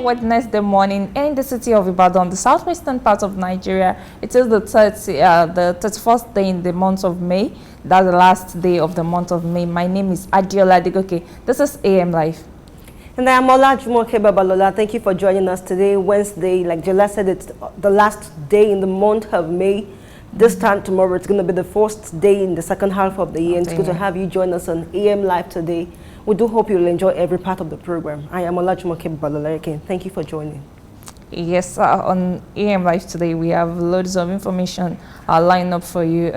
Wednesday morning in the city of Ibadan, the southwestern part of Nigeria. It is the 31st day in the month of May. That's the last day of the month of May. My name is Adiola Digoke. This is AM Live. And I am Olajumoke Babalola. Thank you for joining us today, Wednesday. Like Jola said, it's the last day in the month of May. This time tomorrow, it's going to be the first day in the second half of the year. And it's good to have you join us on AM Live today. We do hope you'll enjoy every part of the program. I am Olajumoke Babalola again. Thank you for joining. Yes, on AM Live today, we have loads of information lined up for you.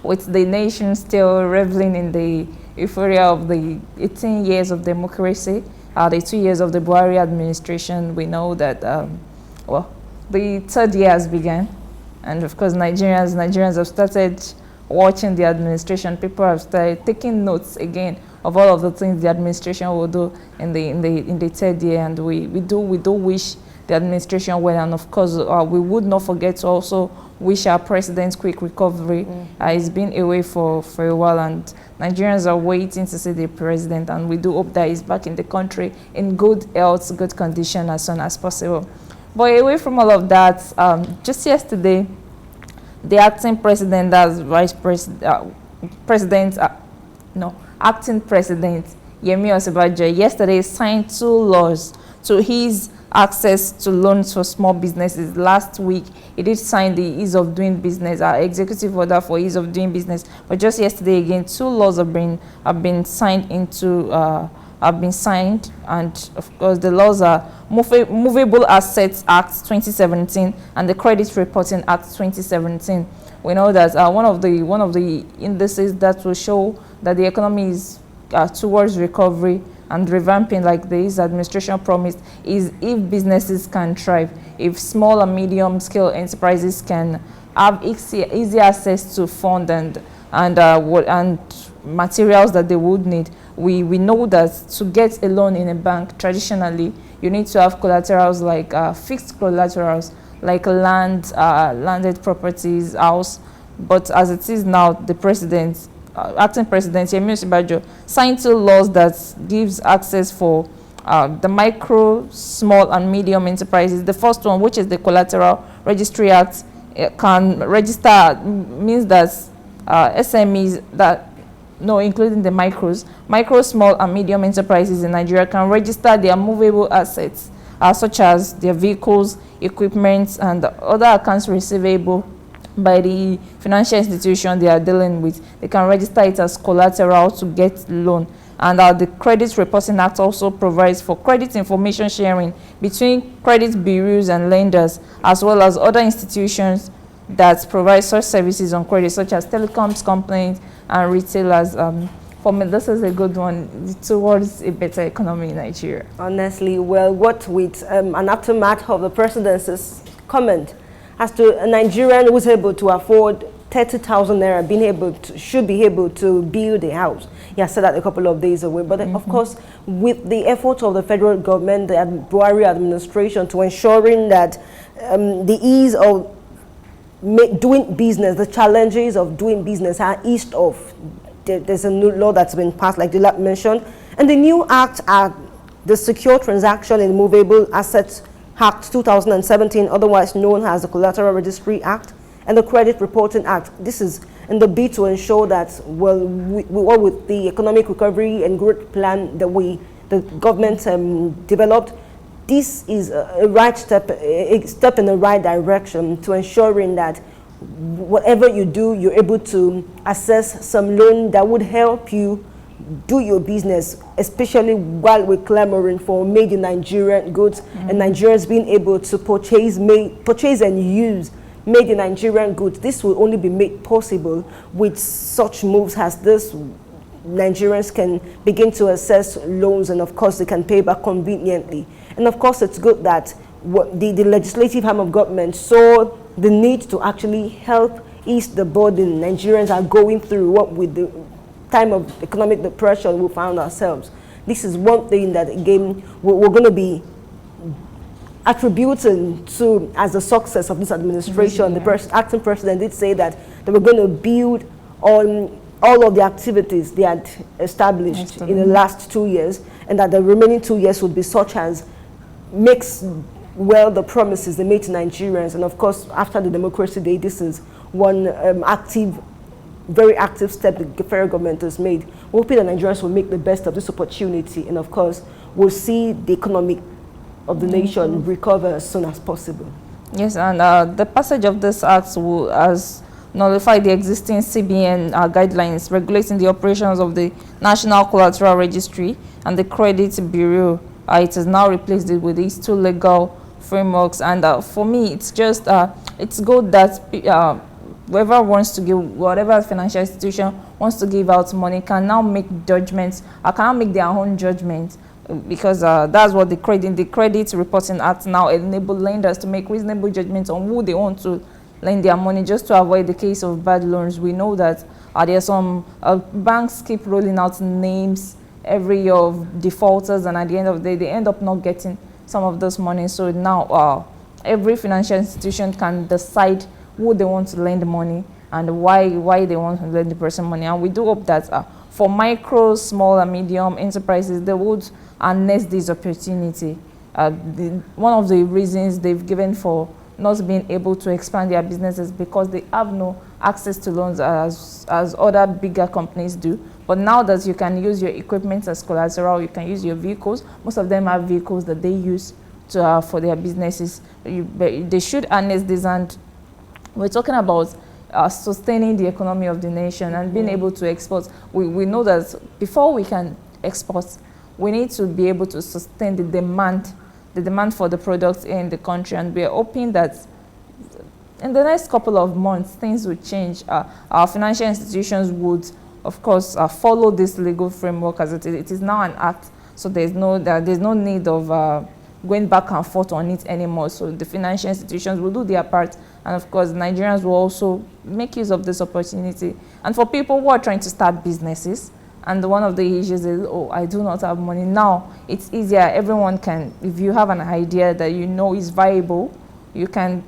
With the nation still reveling in the euphoria of the 18 years of democracy, the 2 years of the Buhari administration, we know that, the third year has begun. And of course, Nigerians have started watching the administration. People have started taking notes again of all of the things the administration will do in the third year. And we do wish the administration well. And of course, we would not forget to also wish our president quick recovery. He's been away for a while, and Nigerians are waiting to see the president. And we do hope that he's back in the country in good health, good condition as soon as possible. But away from all of that, just yesterday, the acting president, as acting president Yemi Osinbajo yesterday signed 2 laws to ease access to loans for small businesses. Last week, he did sign the ease of doing business, executive order for ease of doing business. But just yesterday, again, 2 laws have been signed, and of course, the laws are Movable Assets Act 2017 and the Credit Reporting Act 2017. We know that one of the indices that will show that the economy is towards recovery and revamping, like this administration promised, is if businesses can thrive, if small and medium scale enterprises can have easy access to fund and materials that they would need. We know that to get a loan in a bank, traditionally, you need to have collaterals like fixed collaterals, like land, landed properties, house. But as it is now, the president, acting president Yemi Osinbajo, signed 2 laws that gives access for the micro, small, and medium enterprises. The first one, which is the Collateral Registry Act, can register, means that SMEs including the micro, small, and medium enterprises in Nigeria can register their movable assets, such as their vehicles, equipment, and other accounts receivable by the financial institution they are dealing with. They can register it as collateral to get loan. And the Credit Reporting Act also provides for credit information sharing between credit bureaus and lenders, as well as other institutions that provide such services on credit, such as telecoms companies and retailers. For me, this is a good one towards a better economy in Nigeria. Honestly, well, what with an aftermath of the president's comment as to a Nigerian who's able to afford 30,000 naira should be able to build a house. He has said that a couple of days away. But of course, with the efforts of the federal government, the Buhari administration, to ensuring that the ease of doing business, the challenges of doing business are eased off. There's a new law that's been passed, like Dilap mentioned, and the new act are the Secure Transaction in Movable Assets Act 2017, otherwise known as the Collateral Registry Act, and the Credit Reporting Act. This is in the bid to ensure that, well, with the economic recovery and growth plan that the government developed, this is a step in the right direction to ensuring that whatever you do, you're able to access some loan that would help you do your business, especially while we're clamoring for made in Nigerian goods and Nigerians being able to purchase and use made in Nigerian goods. This will only be made possible with such moves as this. Nigerians can begin to access loans, and of course they can pay back conveniently. And of course it's good that the legislative arm of government saw the need to actually help ease the burden Nigerians are going through with the time of economic depression we found ourselves. This is one thing that, again, we're going to be attributing to as a success of this administration. The acting president did say that they were going to build on all of the activities they had established in the last 2 years, and that the remaining 2 years would be such as makes well the promises they made to Nigerians. And of course, after the Democracy Day, this is one very active step the federal government has made. We're hoping that Nigerians will make the best of this opportunity, and of course, we'll see the economy of the nation recover as soon as possible. Yes, and the passage of this act will has nullify the existing CBN guidelines regulating the operations of the National Collateral Registry and the Credit Bureau. It has now replaced it with these two legal frameworks, and for me, it's just it's good that whoever wants to give, whatever financial institution wants to give out money can now make judgments, cannot make their own judgments, because that's what the Credit Reporting Act now enable lenders to make reasonable judgments on who they want to lend their money, just to avoid the case of bad loans. We know that there are some banks keep rolling out names every year of defaulters, and at the end of the day, they end up not getting some of this money. So now every financial institution can decide who they want to lend money and why they want to lend the person money. And we do hope that for micro, small, and medium enterprises, they would harness this opportunity. One of the reasons they've given for not being able to expand their businesses because they have no access to loans as other bigger companies do. But now that you can use your equipment as collateral, you can use your vehicles. Most of them have vehicles that they use to, for their businesses. They should harness this, and we're talking about sustaining the economy of the nation and being able to export. We know that before we can export, we need to be able to sustain the demand for the products in the country, and we're hoping that in the next couple of months things will change. Our financial institutions would, of course, follow this legal framework as it is. It is now an act, so there's no need of going back and forth on it anymore. So the financial institutions will do their part, and of course Nigerians will also make use of this opportunity. And for people who are trying to start businesses, and one of the issues is, oh, I do not have money. Now it's easier. Everyone can, if you have an idea that you know is viable, you can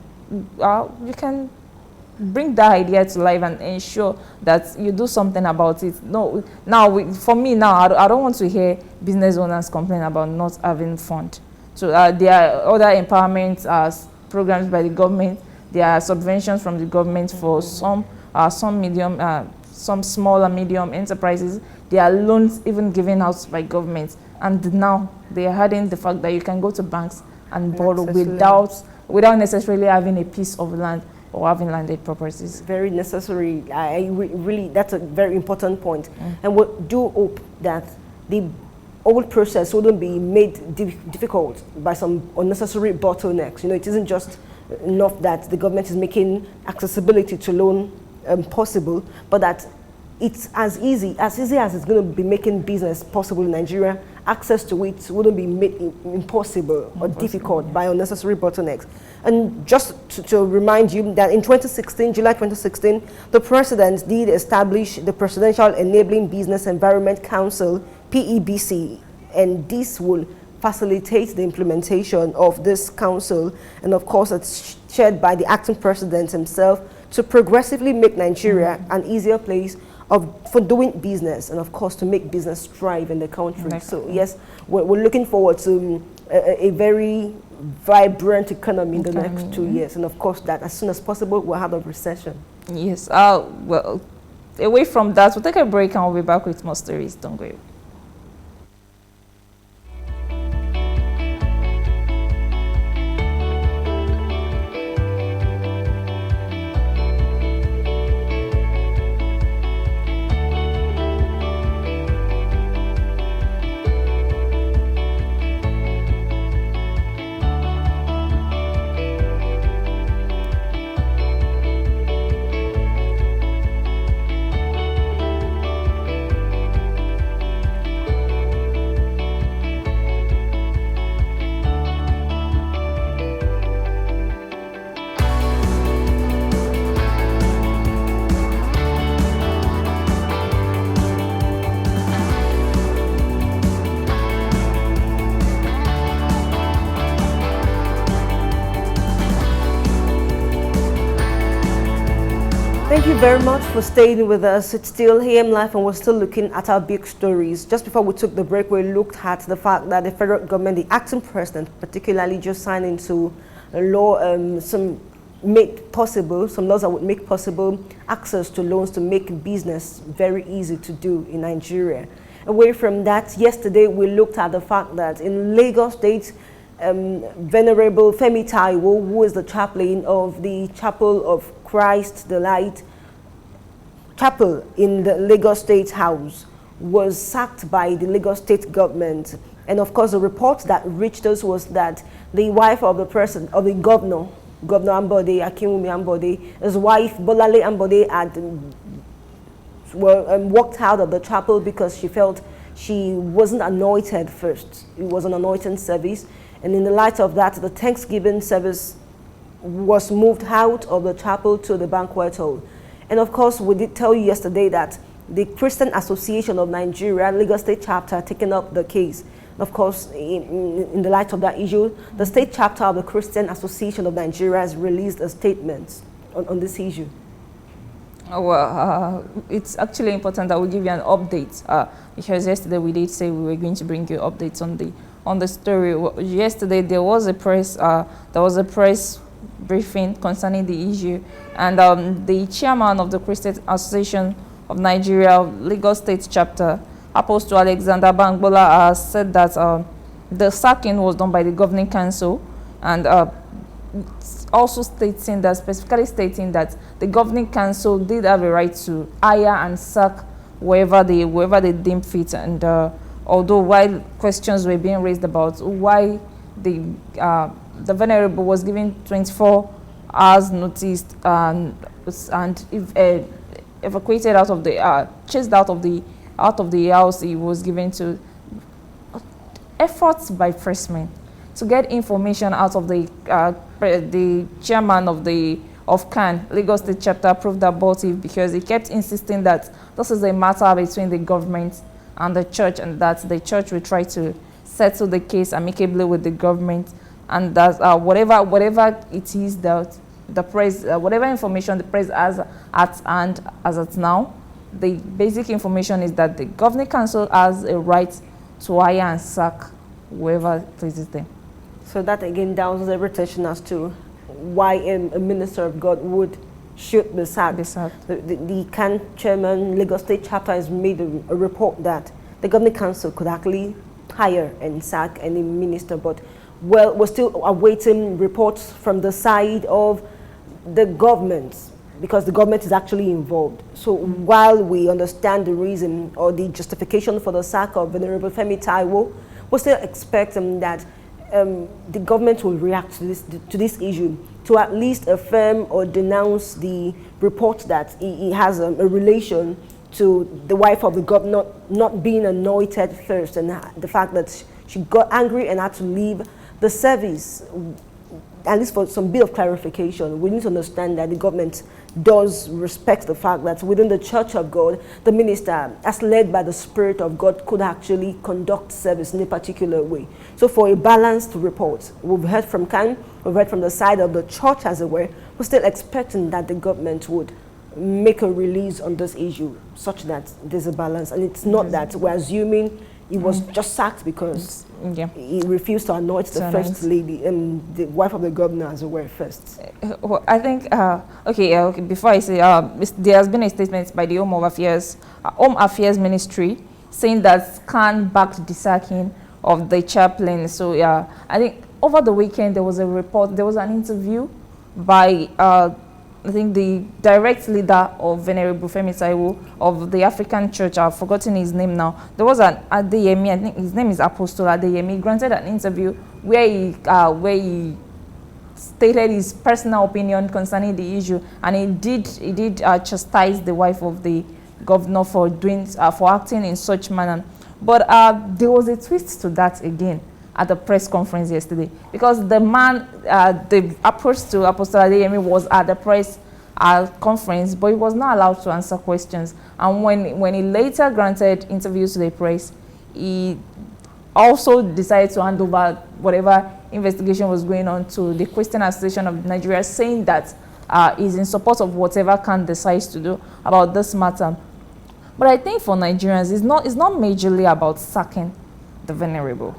bring that idea to life and ensure that you do something about it. No, now for me now, I don't want to hear business owners complain about not having fund. So there are other empowerment programs by the government. There are subventions from the government for some small and medium enterprises. There are loans even given out by government, and now they are adding the fact that you can go to banks and borrow without necessarily having a piece of land or having landed properties. Very necessary. Really, that's a very important point. And we do hope that the whole process wouldn't be made difficult by some unnecessary bottlenecks. You know, it isn't just enough that the government is making accessibility to loan possible, but that it's as easy as it's going to be making business possible in Nigeria. Access to it wouldn't be made impossible or difficult by unnecessary bottlenecks. And just to remind you that in July 2016, the president did establish the Presidential Enabling Business Environment Council, PEBC, and this will facilitate the implementation of this council. And of course, it's chaired by the acting president himself to progressively make Nigeria an easier place for doing business, and of course to make business thrive in the country. So yes, we're looking forward to a very vibrant economy in the next 2 years, and of course that as soon as possible we'll have a recession. Yes. Well, away from that, we'll take a break and we'll be back with more stories. Don't go. Thank you very much for staying with us. It's still AM Live and we're still looking at our big stories. Just before we took the break, we looked at the fact that the federal government, the acting president, particularly just signed into a law, some laws that would make possible access to loans to make business very easy to do in Nigeria. Away from that, yesterday we looked at the fact that in Lagos State, Venerable Femi Taiwo, who is the chaplain of the Chapel of Christ the Light Chapel in the Lagos State House, was sacked by the Lagos State government. And of course, the report that reached us was that the wife of the governor, Governor Ambode, Akinwumi Ambode, his wife, Bolale Ambode, had walked out of the chapel because she felt she wasn't anointed first. It was an anointing service. And in the light of that, the Thanksgiving service was moved out of the chapel to the banquet hall. And of course, we did tell you yesterday that the Christian Association of Nigeria, Lagos State chapter, taken up the case. Of course, in the light of that issue, the state chapter of the Christian Association of Nigeria has released a statement on this issue. Well, it's actually important that we give you an update because yesterday we did say we were going to bring you updates on the story. Yesterday there was a press briefing concerning the issue, and the chairman of the Christian Association of Nigeria Lagos State chapter, Apostle Alexander Bangbola, said that the sacking was done by the governing council, and also specifically stating that the governing council did have a right to hire and sack wherever they deem fit. And although while questions were being raised about why the venerable was given 24 hours notice and if evacuated out of the chased out of the house, he was given to efforts by pressmen to get information out of the chairman of CAN, Lagos State chapter, proved abortive because he kept insisting that this is a matter between the government and the church, and that the church will try to settle the case amicably with the government, and that whatever it is that the press, whatever information the press has at hand as at now, the basic information is that the governing council has a right to hire and sack whoever pleases them. So that again douses every tension as to why a minister of God would should be sacked. The CAN chairman, Lagos State chapter, has made a report that the governing council could actually hire and sack any minister, but well, we're still awaiting reports from the side of the government, because the government is actually involved. So while we understand the reason or the justification for the sack of Venerable Femi Taiwo, we're still expecting that the government will react to this issue, to at least affirm or denounce the report that he has a relation to the wife of the governor not being anointed first, and the fact that she got angry and had to leave the service. At least for some bit of clarification, we need to understand that the government does respect the fact that within the Church of God, the minister, as led by the Spirit of God, could actually conduct service in a particular way. So for a balanced report, we've heard from CAN, we've heard from the side of the church, as it were. We're still expecting that the government would make a release on this issue such that there's a balance. And it's not that we're assuming he was just sacked because he refused to anoint the first lady and the wife of the governor, as it were, first. Well, I think, okay, before I say, there has been a statement by the Home Affairs Ministry saying that CAN backed the sacking of the chaplain. So, yeah, I think over the weekend there was a report, there was an interview by I think the direct leader of Venerable Femi Taiwo of the African Church. I've forgotten his name now. There was an Adeyemi, I think his name is Apostle Adeyemi, granted an interview where he stated his personal opinion concerning the issue, and he did chastise the wife of the governor for acting in such manner. But there was a twist to that again at the press conference yesterday, because the man, the approach to Apostle Adeyemi was at the press conference, but he was not allowed to answer questions. And when he later granted interviews to the press, he also decided to hand over whatever investigation was going on to the Christian Association of Nigeria, saying that is in support of whatever Khan decides to do about this matter. But I think for Nigerians, it's not majorly about sacking the venerable.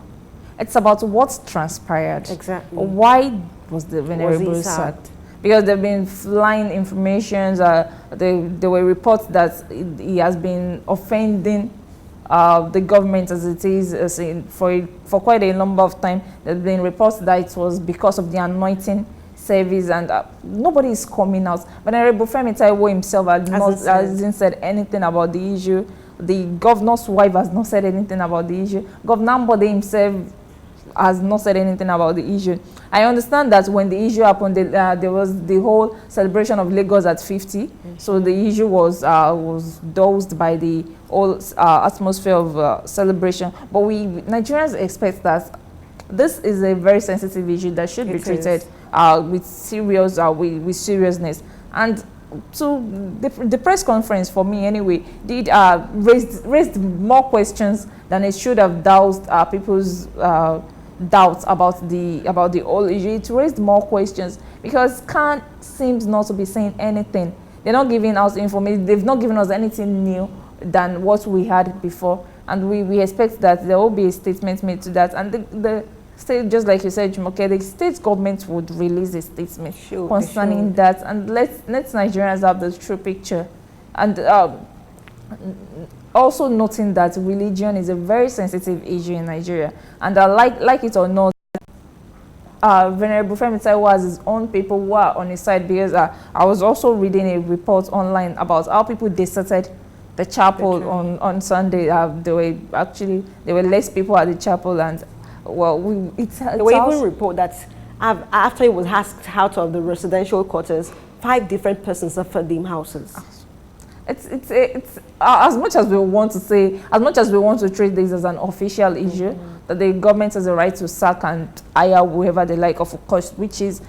It's about what's transpired. Exactly. Why was the venerable sacked? Because there have been flying informations. There were reports that he has been offending the government as it is for quite a number of time. There have been reports that it was because of the anointing service, and nobody is coming out. Venerable Femi Taiwo himself hasn't said anything about the issue. The governor's wife has not said anything about the issue. Governor Ambode himself has not said anything about the issue. I understand that when the issue happened, there was the whole celebration of Lagos at 50. So the issue was dosed by the whole atmosphere of celebration. But we Nigerians expect that this is a very sensitive issue that should be treated with seriousness. And so the press conference, for me anyway, did raised more questions than it should have doused people's doubts about the whole issue. It raised more questions because Khan seems not to be saying anything. They're not giving us information. They've not given us anything new than what we had before, and we expect that there will be a statement made to that. And the state, just like you said, Jumoke, the state government would release a statement concerning that, and let Nigerians have the true picture. And also noting that religion is a very sensitive issue in Nigeria, and like it or not, Venerable Femi Taiwo has his own people who are on his side, because I was also reading a report online about how people deserted the chapel on Sunday. There were less people at the chapel, and well, there were even report that after he was asked out of the residential quarters, 5 different persons left them houses. It's as much as we want to say, as much as we want to treat this as an official issue, that the government has a right to sack and hire whoever they like, of course, which is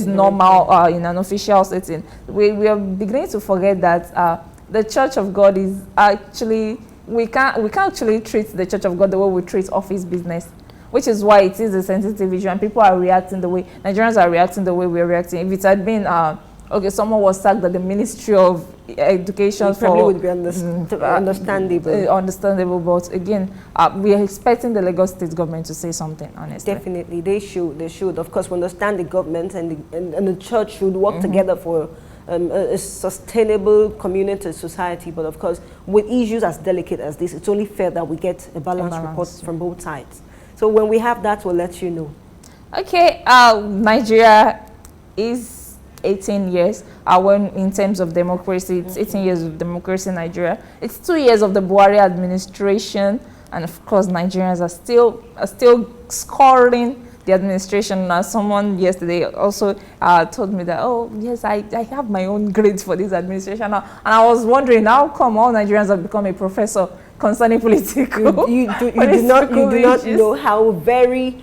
normal in an official setting. We are beginning to forget that the Church of God is actually, we can't actually treat the Church of God the way we treat office business, which is why it is a sensitive issue, and people are reacting the way Nigerians are reacting the way we're reacting. If it had been okay, someone was sacked at the Ministry of Education, it probably would be understandable. Understandable, but again, we are expecting the Lagos State government to say something, honestly. Definitely, they should. Of course, we understand the government and the church should work together for a sustainable community, society. But of course, with issues as delicate as this, it's only fair that we get a balanced report from both sides. So when we have that, we'll let you know. Okay, Nigeria is 18 years. When in terms of democracy, it's 18 years of democracy in Nigeria. It's 2 years of the Buhari administration, and of course, Nigerians are still scoring the administration. Someone yesterday also told me that, oh yes, I have my own grades for this administration now, and I was wondering how come all Nigerians have become a professor concerning political. You do not know how very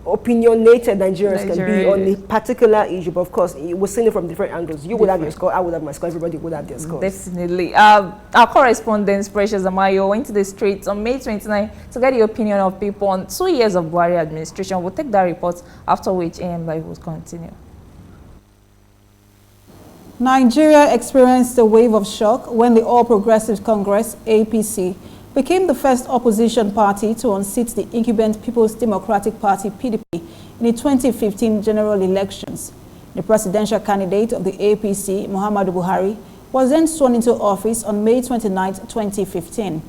opinionated Nigerians can be on a particular issue. But of course, we're seeing it from different angles. You would have your score, I would have my score, everybody would have their scores. Definitely. Our correspondent, Precious Amayo, went to the streets on May 29 to get the opinion of people on 2 years of Buhari administration. We'll take that report, after which AM Live will continue. Nigeria experienced a wave of shock when the All Progressives Congress, APC, became the first opposition party to unseat the incumbent People's Democratic Party, PDP, in the 2015 general elections. The presidential candidate of the APC, Muhammadu Buhari, was then sworn into office on May 29, 2015.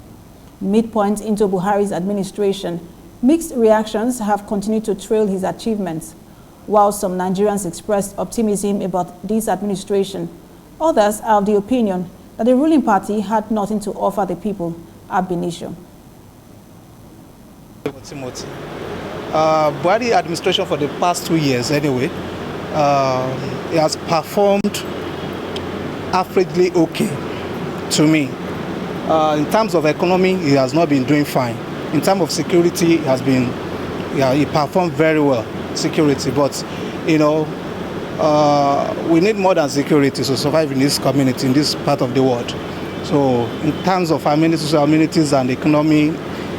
Midpoint into Buhari's administration, mixed reactions have continued to trail his achievements. While some Nigerians expressed optimism about this administration, others are of the opinion that the ruling party had nothing to offer the people. Ab initio. Buhari administration for the past 2 years anyway, it has performed averagely okay to me. In terms of economy, it has not been doing fine. In terms of security, it has been, it performed very well, security, but you know, we need more than security to survive in this community, in this part of the world. So in terms of amenities and economy,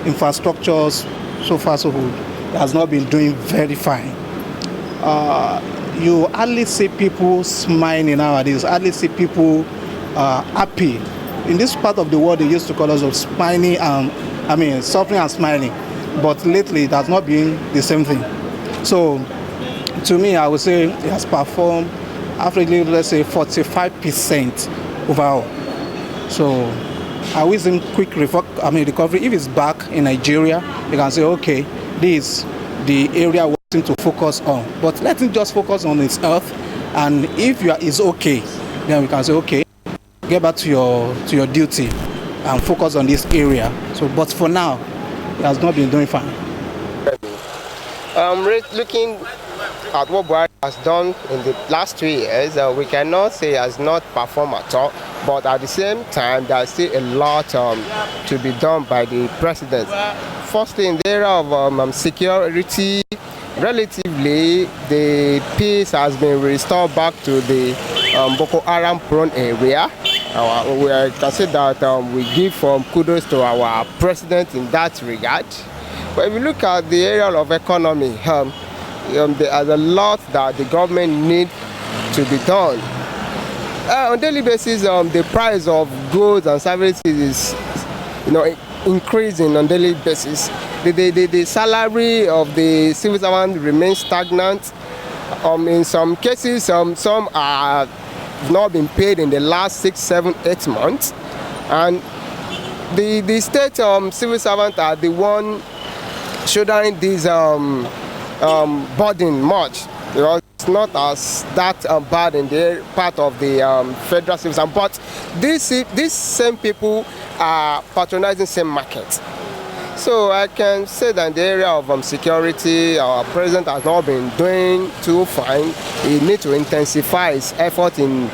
infrastructures, so far so good, it has not been doing very fine. you hardly see people smiling nowadays, hardly see people happy. In this part of the world, they used to call us of smiling and, suffering and smiling. But lately, it has not been the same thing. So, to me, I would say it has performed, averagely, let's say, 45% overall. So, I wish him quick recovery. If it's back in Nigeria, you can say, okay, this is the area we want him to focus on. But let him just focus on his health. And if is okay, then we can say, okay, get back to your duty and focus on this area. So, but for now, he has not been doing fine. Looking at what Buhari has done in the last 2 years, we cannot say he has not performed at all, but at the same time, there's still a lot to be done by the president. Firstly, in the area of security, relatively, the peace has been restored back to the Boko Haram prone area. We can say that we give kudos to our president in that regard. But if you look at the area of economy, there's a lot that the government needs to be done. On a daily basis, the price of goods and services is, increasing on a daily basis. The salary of the civil servant remains stagnant. In some cases, some are not been paid in the last 6, 7, 8 months, and the state civil servants are the one shouldering this burden much. It's not as that bad in the part of the federal civil servant, but these same people are patronizing same market. So I can say that in the area of security, our president has not been doing too fine. He needs to intensify his effort in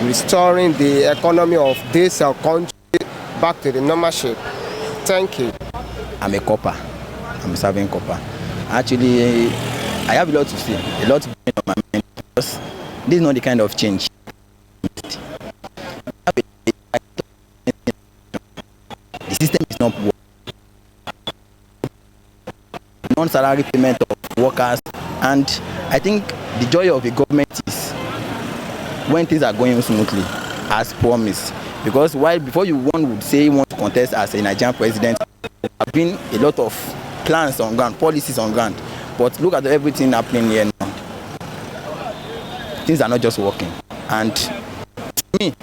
restoring the economy of this country back to the normal shape. Thank you. I'm a copper. I'm serving copper. Actually, I have a lot to say, a lot to bring on my mind, because this is not the kind of change. The system is not working. Non-salary payment of workers, and I think the joy of the government is when things are going smoothly as promised. Because while before one would say he wants to contest as a Nigerian president, there have been a lot of plans on ground, policies on ground. But look at everything happening here now. Things are not just working. And to me,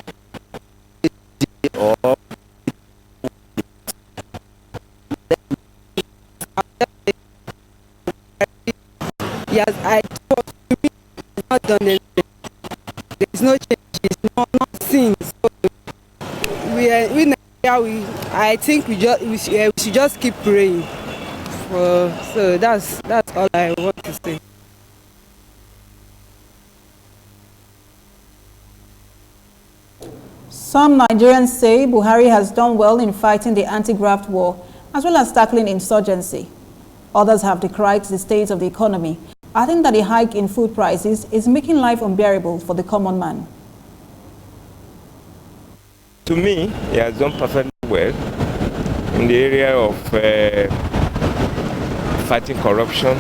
yes, I thought to me it's not done anything. There is no changes, nothing. So I think we should just keep praying. So that's all I want to say. Some Nigerians say Buhari has done well in fighting the anti-graft war, as well as tackling insurgency. Others have decried the state of the economy, adding that the hike in food prices is making life unbearable for the common man. To me, he has done perfectly well in the area of fighting corruption,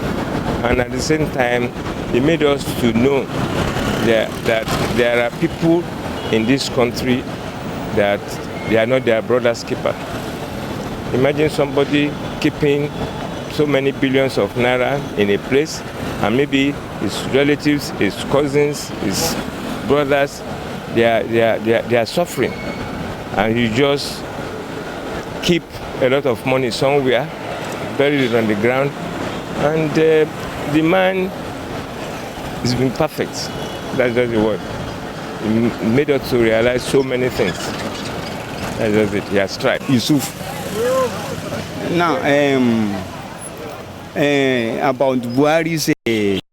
and at the same time, he made us to know that there are people in this country that they are not their brother's keeper. Imagine somebody keeping so many billions of naira in a place, and maybe his relatives, his cousins, his brothers, they are suffering, and you just keep a lot of money somewhere, bury it on the ground, and the man has been perfect. That's just the word. He made us to realize so many things. That's just it. He has tried. Yusuf. Now, about Buhari's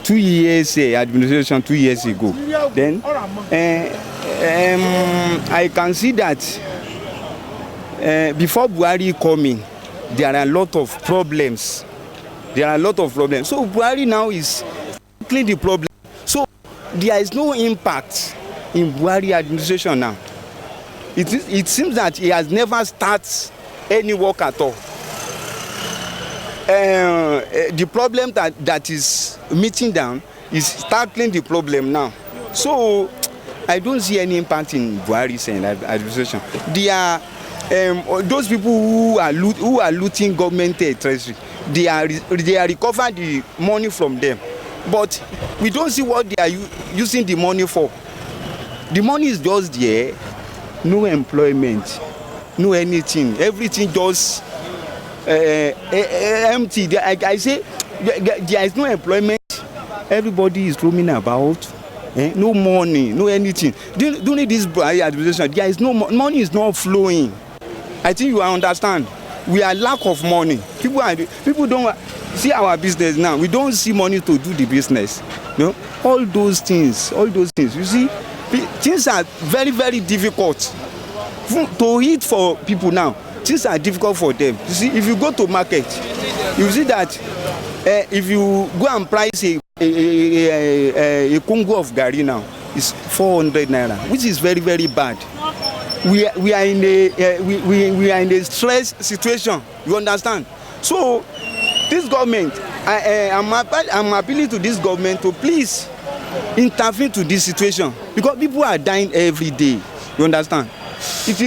2 years administration 2 years ago, then I can see that before Buhari coming, there are a lot of problems. So Buhari now is tackling the problem. So there is no impact in Buhari administration now. It seems that he has never started any work at all. The problem that is meeting down is tackling the problem now. So I don't see any impact in Buhari's administration. They are those people who are looting government treasury. They are recovering the money from them, but we don't see what they are using the money for. The money is just there, no employment, no anything. Everything just empty. I say there is no employment. Everybody is roaming about. No money, no anything. During this administration, there is no money is not flowing. I think you understand. We are lack of money. People don't see our business now. We don't see money to do the business. You know? All those things. You see, things are very, very difficult to eat for people now. Things are difficult for them. You see, if you go to market, you see that if you go and price a Congo of Gari now, it's 400 naira, which is very, very bad. We are in a stress situation. You understand? So this government, I'm appealing to this government to please intervene to this situation, because people are dying every day. You understand? It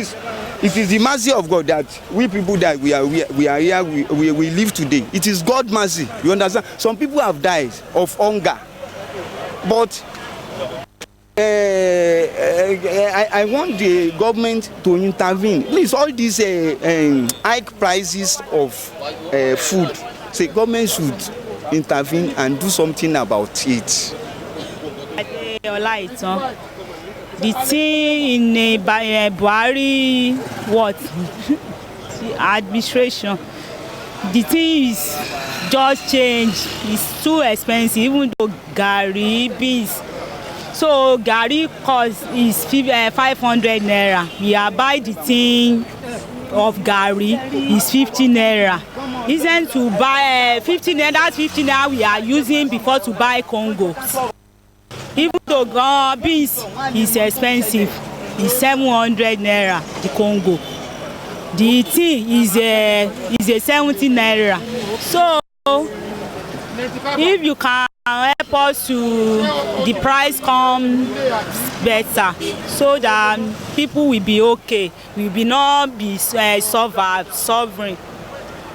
is the mercy of God that we people that we are here, we live today. It is God's mercy. You understand? Some people have died of hunger, but I want the government to intervene. Please, all these high prices of food, say government should intervene and do something about it. The thing in Buhari administration, the thing is just change. It's too expensive, even though Gari beans. So Gari cost is 500 naira. We are buy the thing of Gari is 50 naira. Isn't to buy 50 naira? That's 50 naira we are using before to buy Congo. Even though beans is expensive, it's 700 naira the Congo. The thing is a 70 naira. So if you can help us to the price come better, so that people will be okay, we will not be suffering.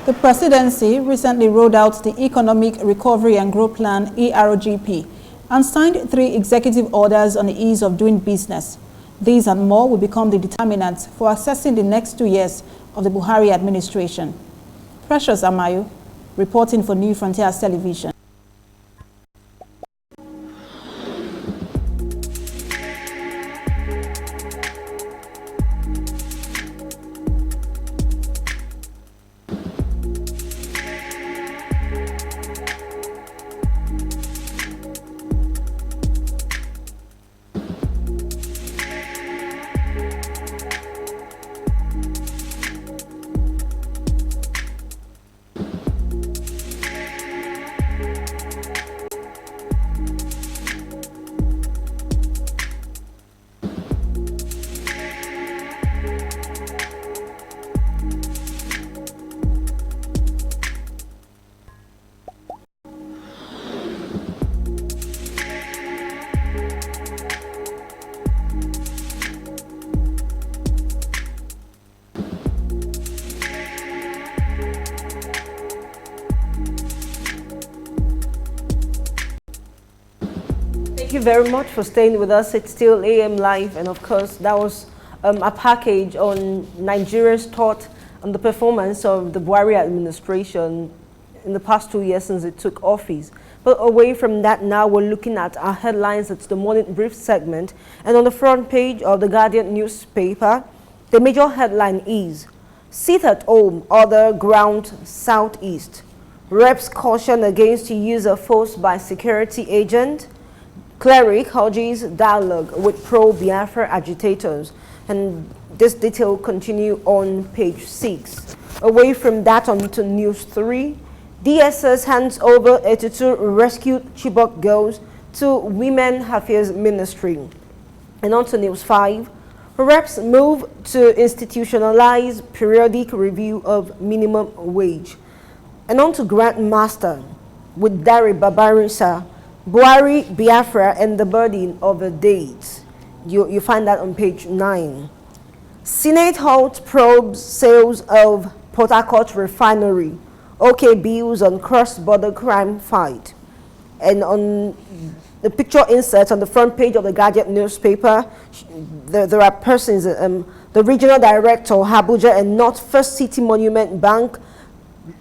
The presidency recently rolled out the Economic Recovery and Growth Plan (ERGP) and signed 3 executive orders on the ease of doing business. These and more will become the determinants for assessing the next 2 years of the Buhari administration. Precious Amayo, reporting for New Frontiers Television. Thank you very much for staying with us. It's still AM Live, and of course that was a package on Nigeria's thought on the performance of the Buhari administration in the past 2 years since it took office. But away from that, now we're looking at our headlines. It's the morning brief segment, and on the front page of the Guardian newspaper, the major headline is "Sit at home, other ground southeast. Reps caution against the use of force by security agent. Cleric urges dialogue with pro-Biafra agitators." And this detail continue on page 6. Away from that, on to News 3. DSS hands over 82 rescued Chibok girls to Women Affairs Ministry. And on to News 5. Reps move to institutionalize periodic review of minimum wage. And on to Grandmaster with Dari Babarisa. Buhari, Biafra, and the burden of a date. You find that on page 9. Senate halt probes sales of Port Harcourt refinery. OK bills on cross-border crime fight. And on the picture inserts on the front page of the Guardian newspaper, there are persons, the regional director, Abuja and North First City Monument Bank,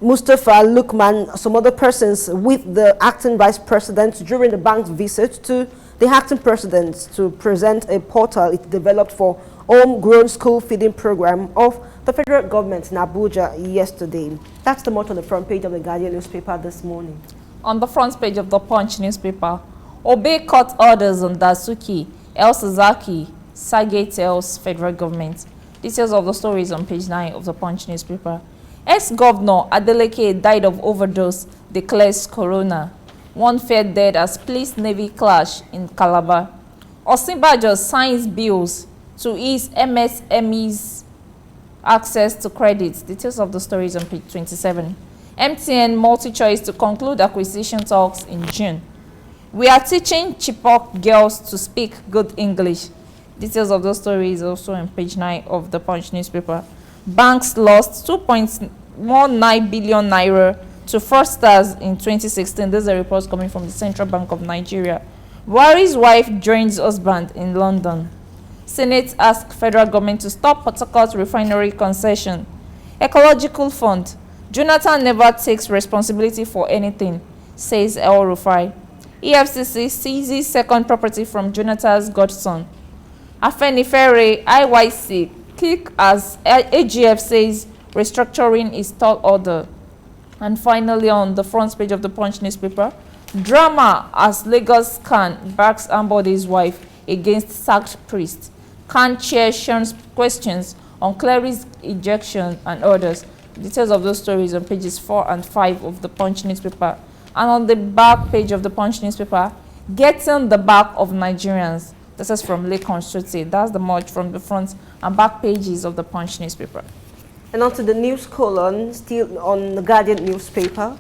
Mustafa Lukman, some other persons with the acting vice president during the bank's visit to the acting president to present a portal it developed for homegrown school feeding program of the federal government in Abuja yesterday. That's the much on the front page of the Guardian newspaper this morning. On the front page of the Punch newspaper, obey court orders on Dasuki, El Sazaki, Sage tells federal government. Details of the stories on page 9 of the Punch newspaper. Ex-governor Adeleke died of overdose, declares coroner. One fell dead as police-navy clash in Calabar. Osinbajo signs bills to ease MSMEs access to credit. Details of the stories on page 27. MTN multi-choice to conclude acquisition talks in June. We are teaching Chibok girls to speak good English. Details of the story is also on page 9 of the Punch newspaper. Banks lost 2.19 billion naira to fraudsters in 2016. This is a report coming from the Central Bank of Nigeria. Buhari's wife joins husband in London. Senate asks federal government to stop Port Harcourt refinery concession. Ecological fund. Jonathan never takes responsibility for anything, says El Rufai. EFCC seizes second property from Jonathan's godson. Afenifere IYC kick as AGF says restructuring is tall order. And finally, on the front page of the Punch newspaper, drama as Lagos Khan backs Ambodi's wife against sacked priest. Khan chair Sean's questions on clerics ejection and orders. Details of those stories on pages 4 and 5 of the Punch newspaper. And on the back page of the Punch newspaper, getting the back of Nigerians. This is from Lekon Sote. That's the much from the front and back pages of the Punch newspaper. And onto the news column, still on the Guardian newspaper.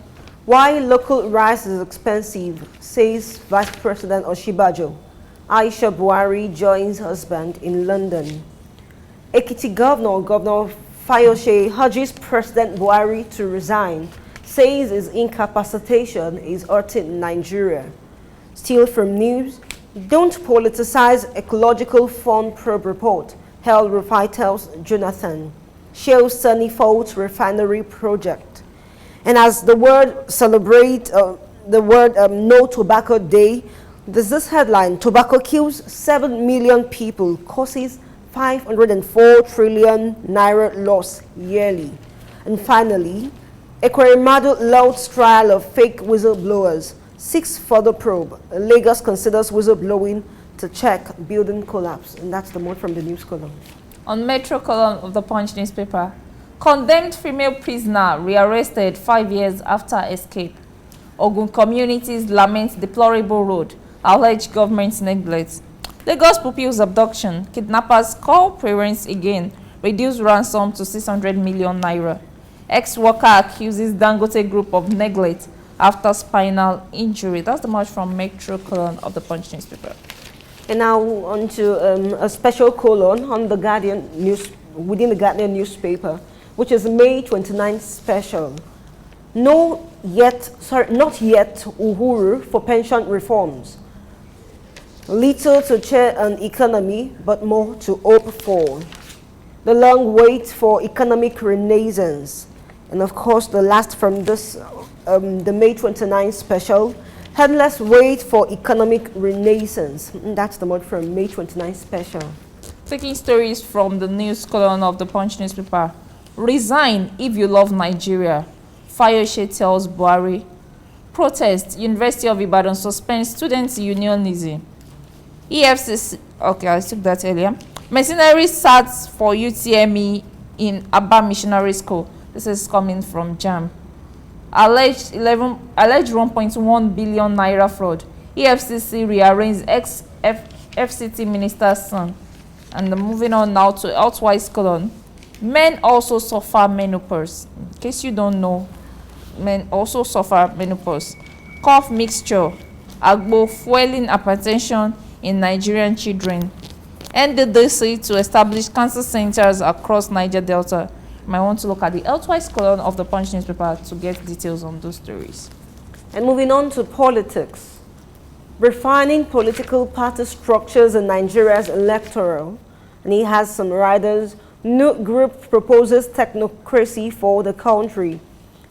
Why local rice is expensive, says Vice President Oshibajo. Aisha Buhari joins husband in London. Ekiti Governor Fayose urges President Buhari to resign, says his incapacitation is hurting Nigeria. Still from news, don't politicize ecological fund probe report, El Rufai tells Jonathan. Shell Sunny Fault refinery project. And as the world celebrate No Tobacco Day, there's this headline: tobacco kills 7 million people, causes 504 trillion naira loss yearly. And finally, Ekweremadu louds trial of fake whistleblowers. 6 further probe. Lagos considers whistleblowing to check building collapse. And that's the more from the news column. On Metro column of the Punch newspaper, condemned female prisoner rearrested 5 years after escape. Ogun communities lament deplorable road, alleged government neglect. Lagos pupils abduction, kidnappers call parents again, reduce ransom to 600 million naira. Ex-worker accuses Dangote group of neglect after spinal injury. That's the much from Metro column of the Punch newspaper. And now on to a special column on the Guardian news, within the Guardian newspaper, which is May 29th special. Not yet Uhuru for pension reforms. Little to cheer an economy, but more to hope for. The long wait for economic renaissance. And of course, the last from this, the May 29th special, endless wait for economic renaissance. And that's the word from May 29th special. Taking stories from the news column of the Punch newspaper. Resign if you love Nigeria. Fayose tells Buhari. Protest. University of Ibadan suspends students' unionism. EFCC. Okay, I took that earlier. Mercenary SATs for UTME in Abba Missionary School. This is coming from JAM. Alleged 1.1 billion naira fraud. EFCC rearranges ex-FCT minister's son. And moving on now to outwise column. Men also suffer menopause. In case you don't know, men also suffer menopause. Cough mixture. Agbo fueling hypertension in Nigerian children. NDDC to establish cancer centers across Niger Delta. You might want to look at the elsewise column of the Punch newspaper to get details on those stories. And moving on to politics. Refining political party structures in Nigeria's electoral. And he has some riders. New group proposes technocracy for the country.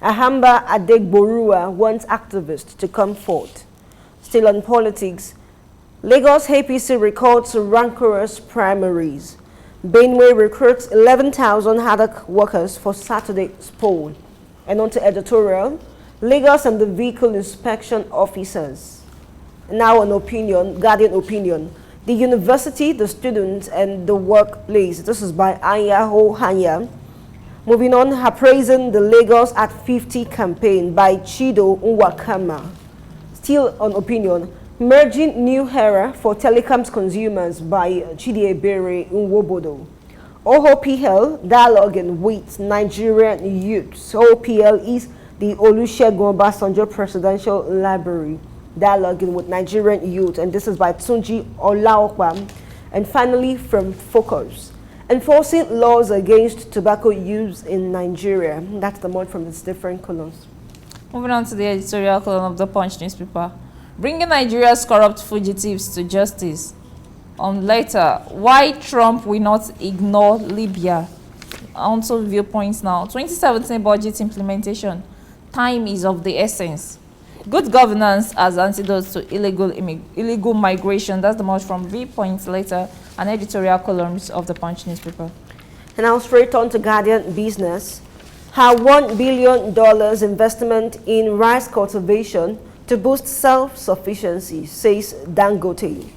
Ahamba Adegborua wants activists to come forth. Still on politics, Lagos APC records rancorous primaries. Benue recruits 11,000 HADOC workers for Saturday's poll. And on to editorial, Lagos and the vehicle inspection officers. Now an opinion, Guardian opinion. The university, the students, and the workplace. This is by Ayaho Hanya. Moving on, appraising the Lagos at 50 campaign by Chido Nwakama. Still on opinion, merging new era for telecoms consumers by Chidiebere Nwobodo. OHPL dialoguing with Nigerian youths. OPL is the Olusegun Obasanjo Presidential Library, dialoguing with Nigerian youth, and this is by Tunji Olaokwa. And finally, from Focus, enforcing laws against tobacco use in Nigeria. That's the one from its different columns. Moving on to the editorial column of the Punch newspaper. Bringing Nigeria's corrupt fugitives to justice. On later, why Trump will not ignore Libya. On to viewpoints now. 2017 budget implementation. Time is of the essence. Good governance as antidote to illegal migration. That's the much from viewpoints later and editorial columns of the Punch newspaper. And now straight on to Guardian Business. How $1 billion investment in rice cultivation to boost self-sufficiency, says Dangote.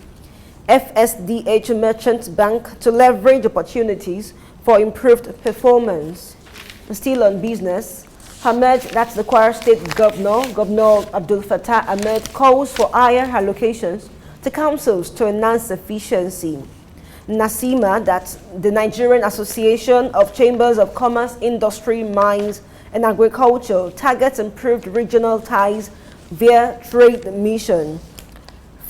FSDH Merchant Bank to leverage opportunities for improved performance. Still on business, Ahmed, that's the Kwara State Governor Abdul Fattah Ahmed, calls for higher allocations to councils to enhance efficiency. NASIMA, that's the Nigerian Association of Chambers of Commerce, Industry, Mines, and Agriculture, targets improved regional ties via trade mission.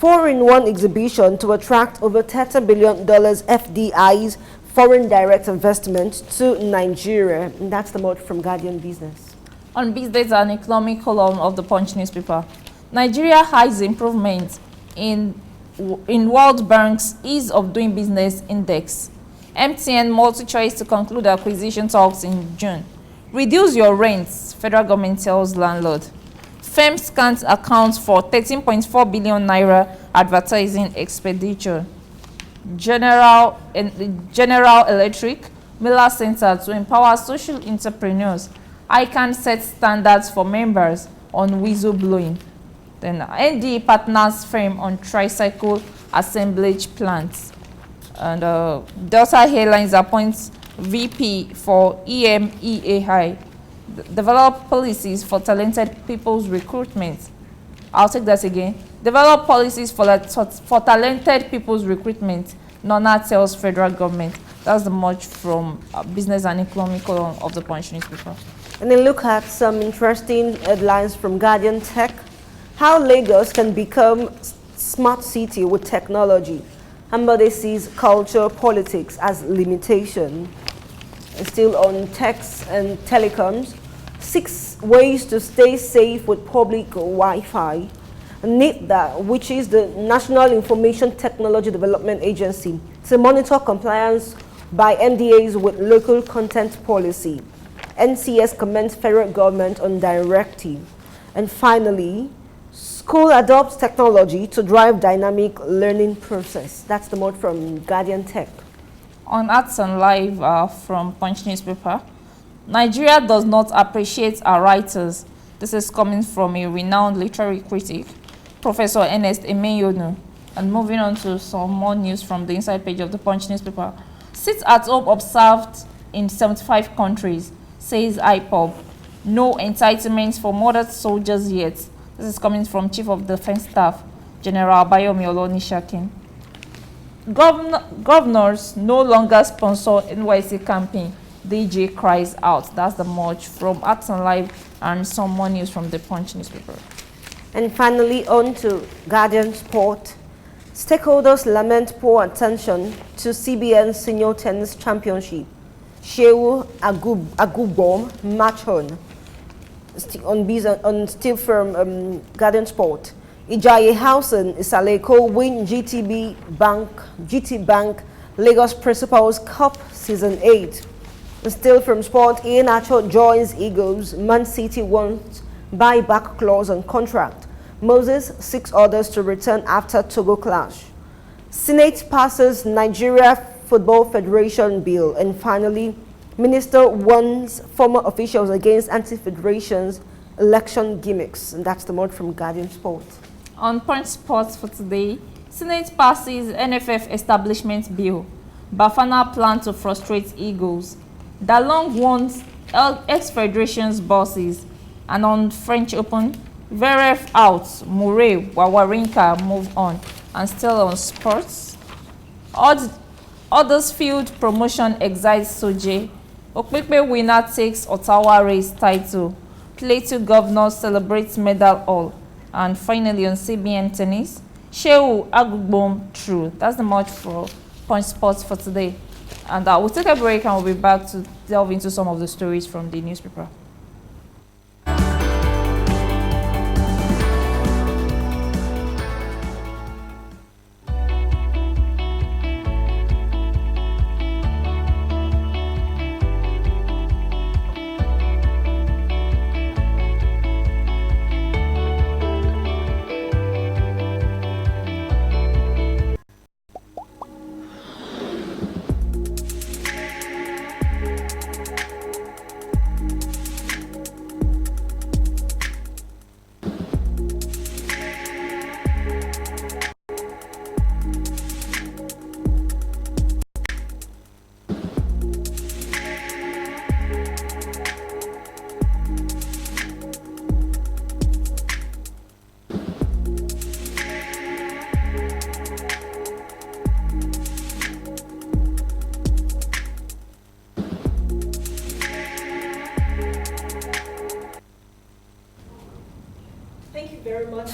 4-in-1 exhibition to attract over $30 billion FDIs, foreign direct investment, to Nigeria. And that's the note from Guardian Business. On business and economic column of the Punch newspaper, Nigeria hides improvement in World Bank's Ease of Doing Business Index. MTN multi-choice to conclude acquisition talks in June. Reduce your rents, federal government tells landlord. Firms can't account for 13.4 billion naira advertising expenditure. General Electric, Miller Center to empower social entrepreneurs. ICANN set standards for members on whistleblowing. Then NDE partners firm on tricycle assemblage plants. And Delta Airlines appoints VP for EMEAI. Develop policies for talented people's recruitment. I'll take that again. Develop policies for talented people's recruitment. Nona tells federal government. That's the much from business and economic column of the Punch newspaper. And then look at some interesting headlines from Guardian Tech. How Lagos can become smart city with technology. Ambode sees culture, politics as limitation. And still on techs and telecoms, 6 ways to stay safe with public Wi-Fi. NITDA, which is the National Information Technology Development Agency, to monitor compliance by NDAs with local content policy. NCS commends federal government on directive. And finally, school adopts technology to drive dynamic learning process. That's the note from Guardian Tech. On Arts and Live from Punch newspaper, Nigeria does not appreciate our writers. This is coming from a renowned literary critic, Professor Ernest Emenyonu. And moving on to some more news from the inside page of the Punch newspaper. Sit at home observed in 75 countries, says IPOB. No entitlements for murdered soldiers yet. This is coming from Chief of Defense Staff, General Abayomi Olonishakin. Governors no longer sponsor NYC campaign. DJ cries out. That's the much from Arts and Live and some more news from the Punch newspaper. And finally, on to Guardian Sport. Stakeholders lament poor attention to CBN Senior Tennis Championship. Shehu Agubom match on still from Guardian Sport. Ijaye Hausen Isaleko win GT Bank Lagos Principals Cup Season 8. Still from Sport, Iheanacho joins Eagles. Man City wants buyback clause on contract. Moses seeks orders to return after Togo clash. Senate passes Nigeria Football Federation bill. And finally, Minister warns former officials against anti-federation's election gimmicks. And that's the word from Guardian Sport. On Point Sports for today, Senate passes NFF establishment bill. Bafana plan to frustrate Eagles. Dalong warns ex-federation's bosses. And on French Open, Zverev out, Murray, Wawrinka move on. And still on sports, Huddersfield promotion excites Soje. Okpekpe winner takes Ottawa race title. Plateau governor celebrates medal all. And finally on CBN tennis, Shehu Agugbom true. That's the much for Point Sports for today. And we'll take a break and we'll be back to delve into some of the stories from the newspaper.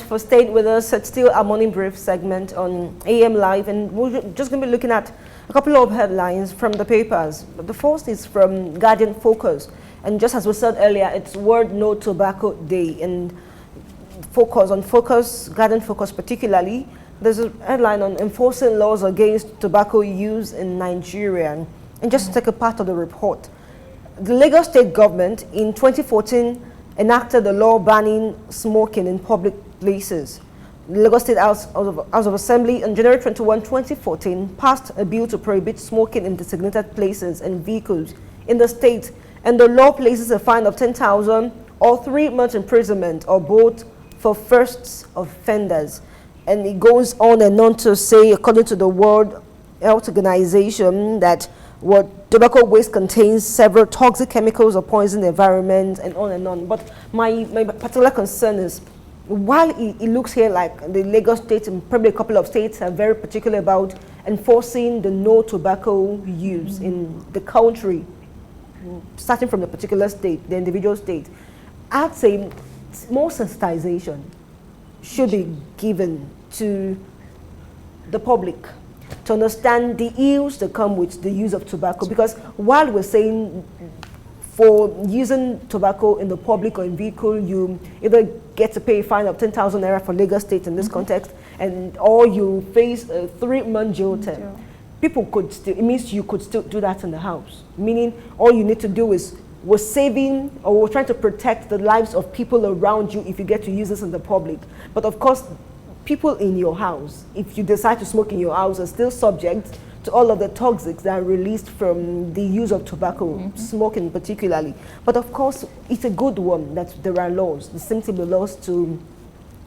For staying with us. It's still our morning brief segment on AM Live, and we're just going to be looking at a couple of headlines from the papers. The first is from Guardian Focus, and just as we said earlier, it's World No Tobacco Day, and Guardian Focus particularly, there's a headline on enforcing laws against tobacco use in Nigeria. And just to take a part of the report, the Lagos state government in 2014 enacted a law banning smoking in public places. The Lagos State House of Assembly on January 21, 2014 passed a bill to prohibit smoking in designated places and vehicles in the state, and the law places a fine of 10,000 or 3 months imprisonment or both for first offenders. And it goes on and on to say, according to the World Health Organization, that tobacco waste contains several toxic chemicals or poison the environment, and on and on. But my particular concern is, while it looks here like the Lagos state and probably a couple of states are very particular about enforcing the no tobacco use in the country, starting from the particular state, the individual state, I'd say more sensitization should be given to the public to understand the ills that come with the use of tobacco. Because while we're saying for using tobacco in the public or in vehicle, you either get to pay a fine of 10,000 naira for Lagos state in this context, or you face a 3-month jail term. People could still, it means you could still do that in the house. Meaning all you need to do is, we're saving or we're trying to protect the lives of people around you if you get to use this in the public. But of course, people in your house, if you decide to smoke in your house, are still subject to all of the toxics that are released from the use of tobacco, smoking particularly. But of course, it's a good one that there are laws, the sensible laws to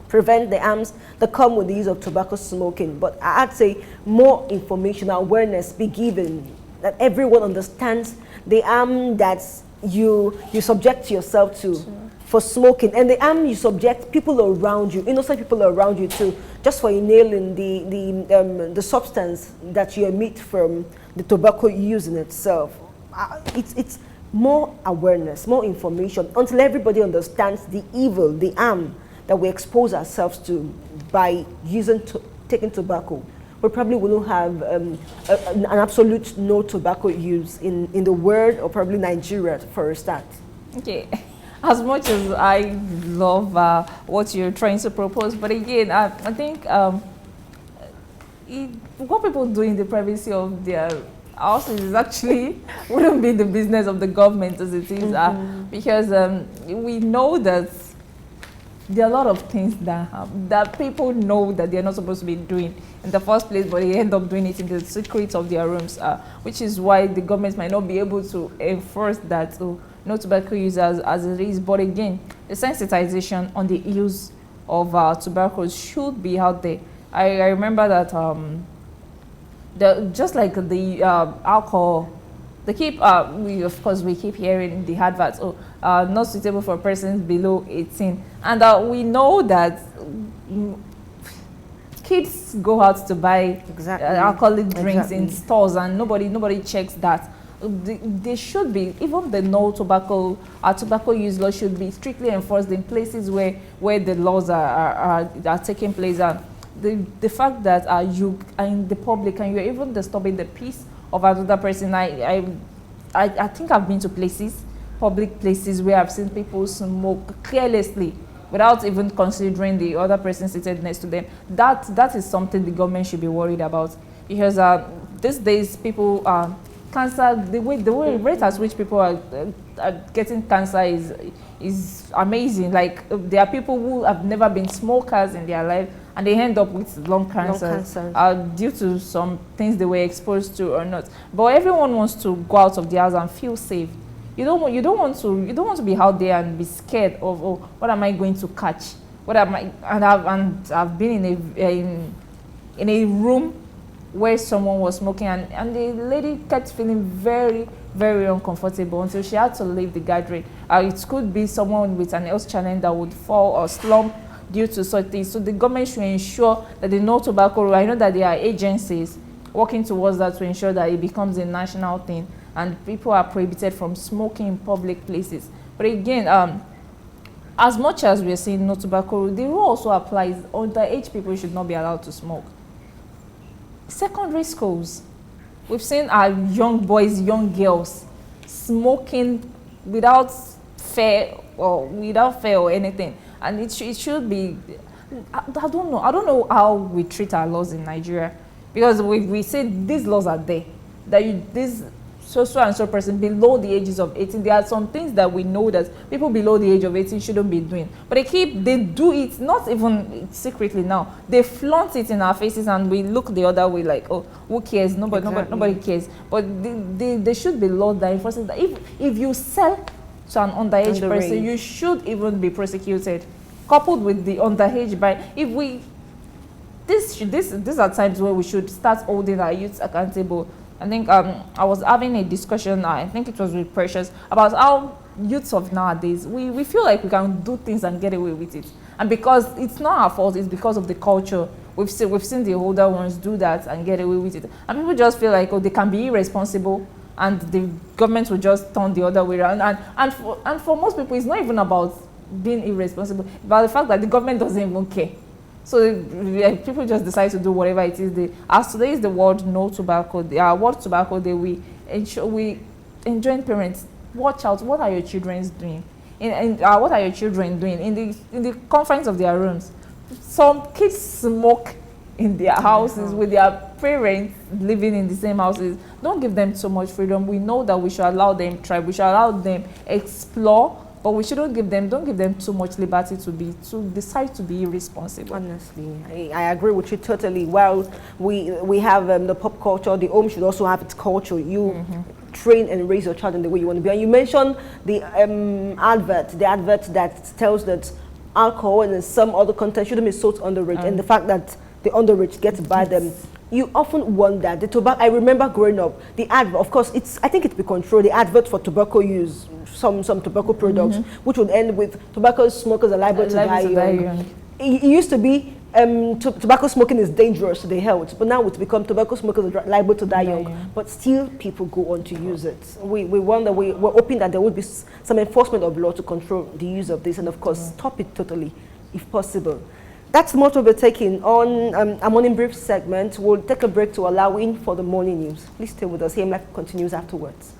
prevent the harms that come with the use of tobacco smoking. But I'd say more information, awareness be given, that everyone understands the harm that you subject yourself to for smoking, and the harm you subject people around you, innocent people around you to, just for inhaling the substance that you emit from the tobacco use in itself. It's more awareness, more information, until everybody understands the evil, the harm that we expose ourselves to by taking tobacco, we probably wouldn't have an absolute no tobacco use in the world, or probably Nigeria for a start. Okay. As much as I love what you're trying to propose, but again, I think what people do in the privacy of their houses is actually wouldn't be the business of the government as it is, because we know that there are a lot of things that people know that they're not supposed to be doing in the first place, but they end up doing it in the secrets of their rooms, which is why the government might not be able to enforce that. No tobacco use as it is, but again, the sensitization on the use of tobacco should be out there. I remember that just like the alcohol, they keep we keep hearing the adverts, not suitable for persons below 18, and we know that kids go out to buy alcoholic drinks in stores, and nobody checks that. They should be, even the no tobacco, tobacco use law should be strictly enforced in places where the laws are taking place. The fact that you are in the public and you're even disturbing the peace of another person, I think I've been to public places where I've seen people smoke carelessly without even considering the other person seated next to them. That is something the government should be worried about, because these days people cancer, the way rate at which people are getting cancer is amazing. Like there are people who have never been smokers in their life, and they end up with lung cancer due to some things they were exposed to or not. But everyone wants to go out of the house and feel safe. You don't want to be out there and be scared of, oh, what am I going to catch? What am I? And I've been in a room where someone was smoking, and the lady kept feeling very, very uncomfortable until she had to leave the gathering. It could be someone with an health challenge that would fall or slump due to such things. So the government should ensure that the no tobacco rule, I know that there are agencies working towards that to ensure that it becomes a national thing and people are prohibited from smoking in public places. But again, as much as we're saying no tobacco rule, the rule also applies. Underage people should not be allowed to smoke. Secondary schools, we've seen our young boys, young girls smoking without fear or anything, and it should be. I don't know how we treat our laws in Nigeria, because we say these laws are there, that this so and so person below the ages of 18. There are some things that we know that people below the age of 18 shouldn't be doing, but they do it, not even secretly now. They flaunt it in our faces and we look the other way like, oh, who cares? Nobody cares. But they should be laws that enforce that. If you sell to an underage person, you should even be prosecuted. Coupled with the underage these are times where we should start holding our youths accountable. I think I was having a discussion, I think it was with Precious, about how youths of nowadays, we feel like we can do things and get away with it. And because it's not our fault, it's because of the culture. We've seen the older ones do that and get away with it. And people just feel like, oh, they can be irresponsible and the government will just turn the other way around. And for most people, it's not even about being irresponsible, but the fact that the government doesn't even care. So people just decide to do whatever it is. As today is the World No Tobacco Day, World Tobacco Day, we enjoin parents, watch out. What are your children doing? What are your children doing in the confines of their rooms? Some kids smoke in their houses with their parents living in the same houses. Don't give them so much freedom. We know that we should allow them try. We should allow them explore. But we shouldn't don't give them too much liberty to decide to be irresponsible. Honestly, I agree with you totally. Well, we have the pop culture. The home should also have its culture. You train and raise your child in the way you want to be. And you mentioned the advert that tells that alcohol and some other content shouldn't be sold underage, and the fact that the underage get to buy them. You often wonder, the tobacco, I remember growing up, the advert, of course, I think it's be controlled, the advert for tobacco use, some tobacco products, which would end with tobacco smokers are liable to die young. It used to be tobacco smoking is dangerous to the health, but now it's become tobacco smokers are liable to die young. But still, people go on to use it. We wonder, we're hoping that there would be some enforcement of law to control the use of this and, of course, stop it totally. if possible. That's the motto we're taking on our morning brief segment. We'll take a break to allow in for the morning news. Please stay with us. AM Life continues afterwards.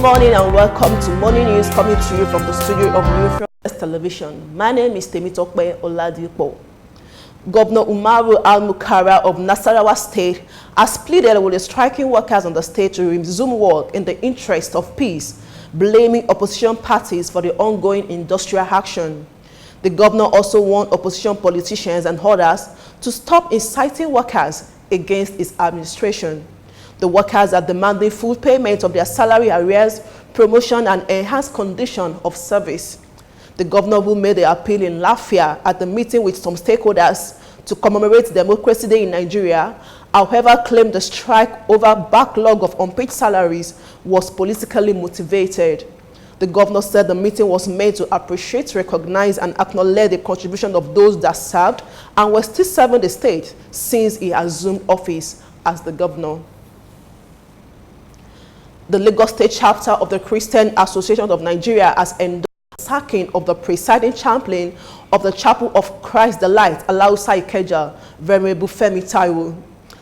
morning and welcome to Morning News coming to you from the studio of Biafra Television. My name is Temitope Oladipo. Governor Umaru Al-Mukara of Nasarawa State has pleaded with the striking workers on the state to resume work in the interest of peace, blaming opposition parties for the ongoing industrial action. The governor also warned opposition politicians and others to stop inciting workers against his administration. The workers are demanding full payment of their salary arrears, promotion, and enhanced condition of service. The governor who made the appeal in Lafia at the meeting with some stakeholders to commemorate Democracy Day in Nigeria, however, claimed the strike over backlog of unpaid salaries was politically motivated. The governor said the meeting was made to appreciate, recognize, and acknowledge the contribution of those that served and were still serving the state since he assumed office as the governor. The Lagos State chapter of the Christian Association of Nigeria has endorsed the sacking of the presiding chaplain of the Chapel of Christ the Light, Alausa Ikeja, Venerable Femi Taiwo.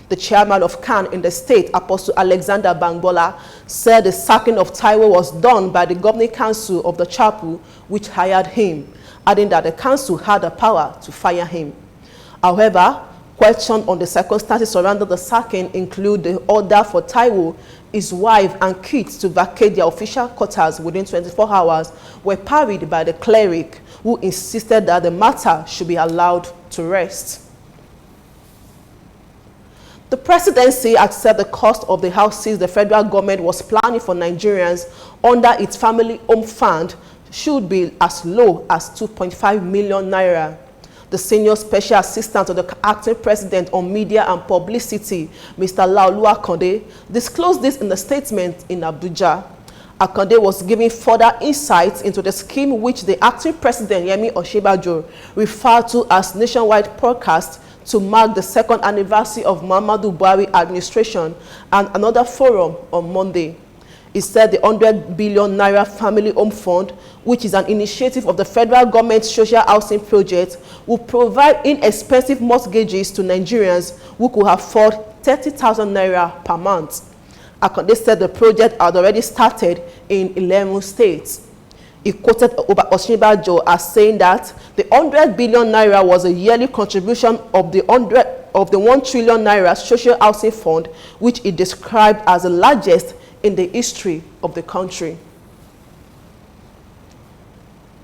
The chairman of CAN in the state, Apostle Alexander Bangbola, said the sacking of Taiwo was done by the governing council of the chapel, which hired him, adding that the council had the power to fire him. However, questions on the circumstances surrounding the sacking include the order for Taiwo, his wife, and kids to vacate their official quarters within 24 hours were parried by the cleric, who insisted that the matter should be allowed to rest. The presidency accepted the cost of the houses the federal government was planning for Nigerians under its family home fund should be as low as 2.5 million naira. The senior special assistant to the acting president on media and publicity, Mr. Laolu Akande, disclosed this in a statement in Abuja. Akande was giving further insights into the scheme which the acting president, Yemi Osinbajo, referred to as nationwide podcast to mark the second anniversary of Muhammadu Buhari administration and another forum on Monday. He said the 100 billion naira family home fund, which is an initiative of the federal government's social housing project, will provide inexpensive mortgages to Nigerians who could afford 30,000 naira per month. Akande said the project had already started in 11 states. He quoted Osinbajo as saying that the 100 billion naira was a yearly contribution of the 1 trillion naira social housing fund, which he described as the largest in the history of the country.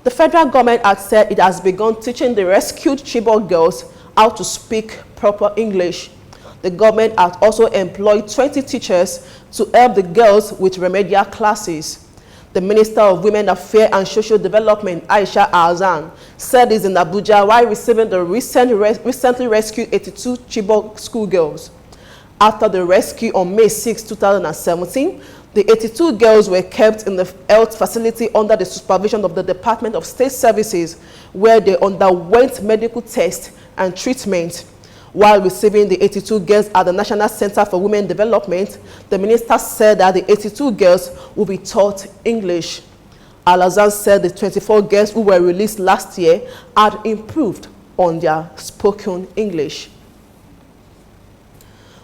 The federal government had said it has begun teaching the rescued Chibok girls how to speak proper English. The government has also employed 20 teachers to help the girls with remedial classes. The Minister of Women Affairs and Social Development, Aisha Azan, said this in Abuja while receiving the recently rescued 82 Chibok schoolgirls. After the rescue on May 6, 2017, the 82 girls were kept in the health facility under the supervision of the Department of State Services, where they underwent medical tests and treatment. While receiving the 82 girls at the National Center for Women Development, the minister said that the 82 girls will be taught English. Al-Azan said the 24 girls who were released last year had improved on their spoken English.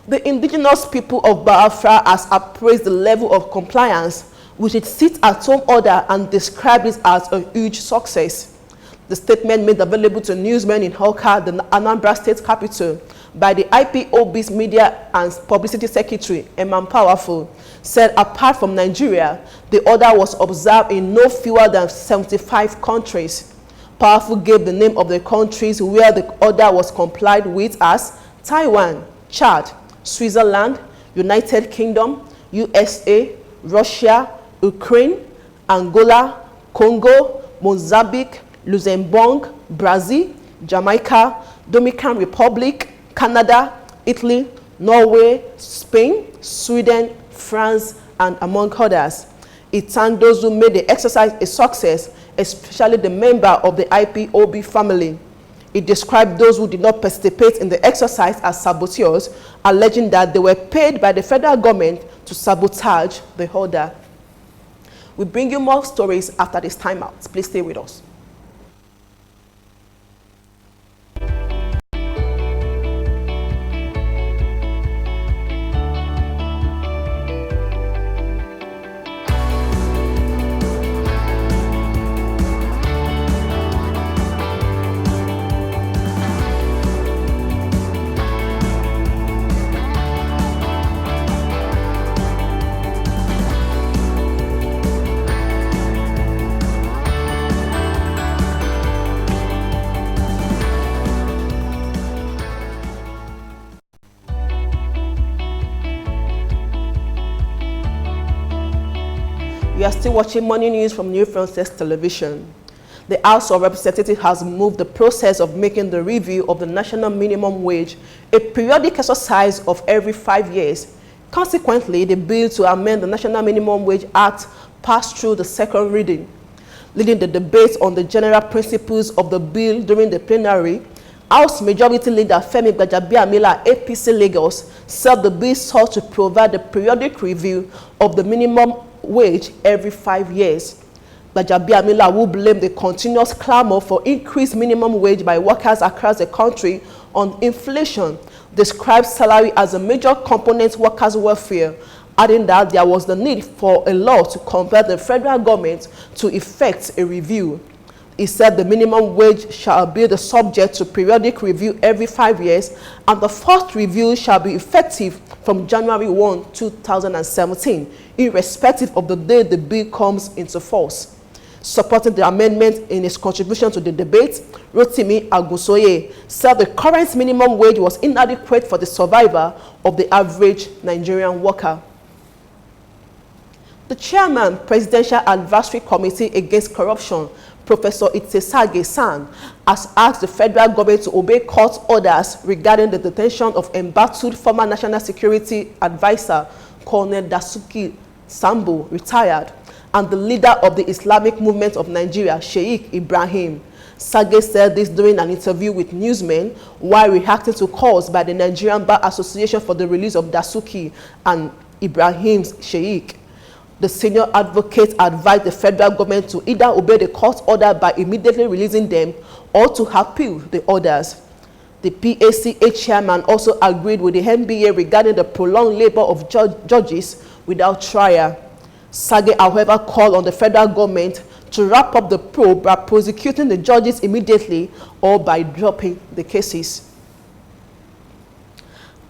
The indigenous people of Biafra has appraised the level of compliance with its sit-at-home order and described it as a huge success. The statement made available to newsmen in Hawker, the Anambra State capital, by the IPOB's Media and Publicity Secretary, Eman Powerful, said apart from Nigeria, the order was observed in no fewer than 75 countries. Powerful gave the name of the countries where the order was complied with as Taiwan, Chad, Switzerland, United Kingdom, USA, Russia, Ukraine, Angola, Congo, Mozambique, Luxembourg, Brazil, Jamaica, Dominican Republic, Canada, Italy, Norway, Spain, Sweden, France, and among others. It thanked those who made the exercise a success, especially the member of the IPOB family. It described those who did not participate in the exercise as saboteurs, alleging that they were paid by the federal government to sabotage the order. We bring you more stories after this timeout. Please stay with us. are still watching Morning News from New Frontiers Television. The House of Representatives has moved the process of making the review of the national minimum wage a periodic exercise of every 5 years. Consequently, the bill to amend the National Minimum Wage Act passed through the second reading. Leading the debate on the general principles of the bill during the plenary, House Majority Leader Femi Gbajabiamila, APC Lagos, said the bill sought to provide a periodic review of the minimum wage every 5 years. Gbajabiamila, who blamed the continuous clamor for increased minimum wage by workers across the country on inflation, described salary as a major component of workers' welfare, adding that there was the need for a law to compel the federal government to effect a review. He said the minimum wage shall be the subject to periodic review every 5 years, and the first review shall be effective from January 1, 2017, irrespective of the day the bill comes into force. Supporting the amendment in his contribution to the debate, Rotimi Agunsoye said the current minimum wage was inadequate for the survival of the average Nigerian worker. The chairman, Presidential Advisory Committee Against Corruption, Professor Itesage San, has asked the federal government to obey court orders regarding the detention of embattled former National Security Advisor, Colonel Dasuki Sambo, retired, and the leader of the Islamic Movement of Nigeria, Sheikh Ibrahim. Sage said this during an interview with newsmen while reacting to calls by the Nigerian Bar Association for the release of Dasuki and Ibrahim's Sheikh. The senior advocate advised the federal government to either obey the court order by immediately releasing them or to appeal the orders. The PACA chairman also agreed with the NBA regarding the prolonged labor of judges without trial. Sage, however, called on the federal government to wrap up the probe by prosecuting the judges immediately or by dropping the cases.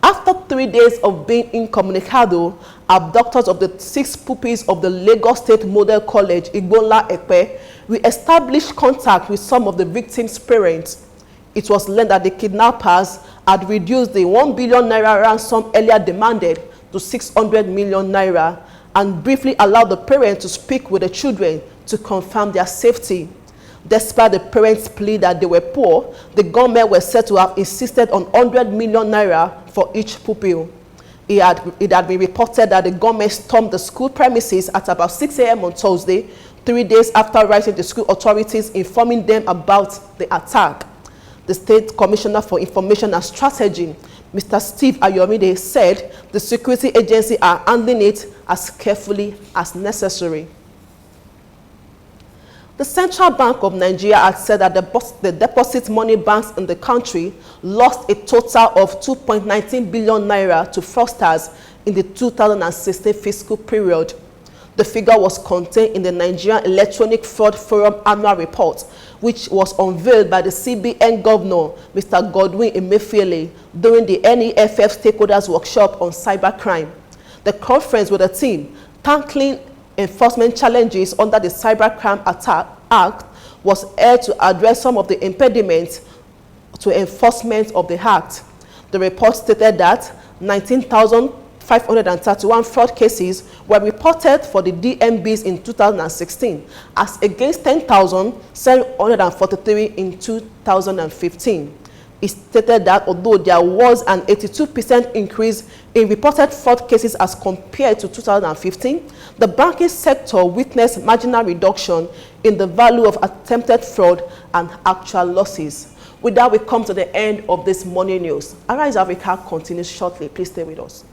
After 3 days of being incommunicado, abductors of the 6 pupils of the Lagos State Model College, Igbola Epe, we established contact with some of the victims' parents. It was learned that the kidnappers had reduced the 1 billion naira ransom earlier demanded to 600 million naira and briefly allowed the parents to speak with the children to confirm their safety. Despite the parents' plea that they were poor, the government was said to have insisted on 100 million naira for each pupil. It had been reported that the government stormed the school premises at about 6 a.m. on Thursday, 3 days after writing to school authorities informing them about the attack. The State Commissioner for Information and Strategy, Mr. Steve Ayomide, said the security agency are handling it as carefully as necessary. The Central Bank of Nigeria had said that the deposit money banks in the country lost a total of 2.19 billion naira to fraudsters in the 2016 fiscal period. The figure was contained in the Nigerian Electronic Fraud Forum annual report, which was unveiled by the CBN Governor, Mr. Godwin Emefiele, during the NEFF Stakeholders Workshop on Cybercrime. The conference with the team, tackling enforcement challenges under the Cybercrime Act, was held to address some of the impediments to enforcement of the act. The report stated that 19,531 fraud cases were reported for the DMBs in 2016, as against 10,743 in 2015. It stated that although there was an 82% increase in reported fraud cases as compared to 2015, the banking sector witnessed marginal reduction in the value of attempted fraud and actual losses. With that, we come to the end of this morning news. Arise Africa continues shortly. Please stay with us.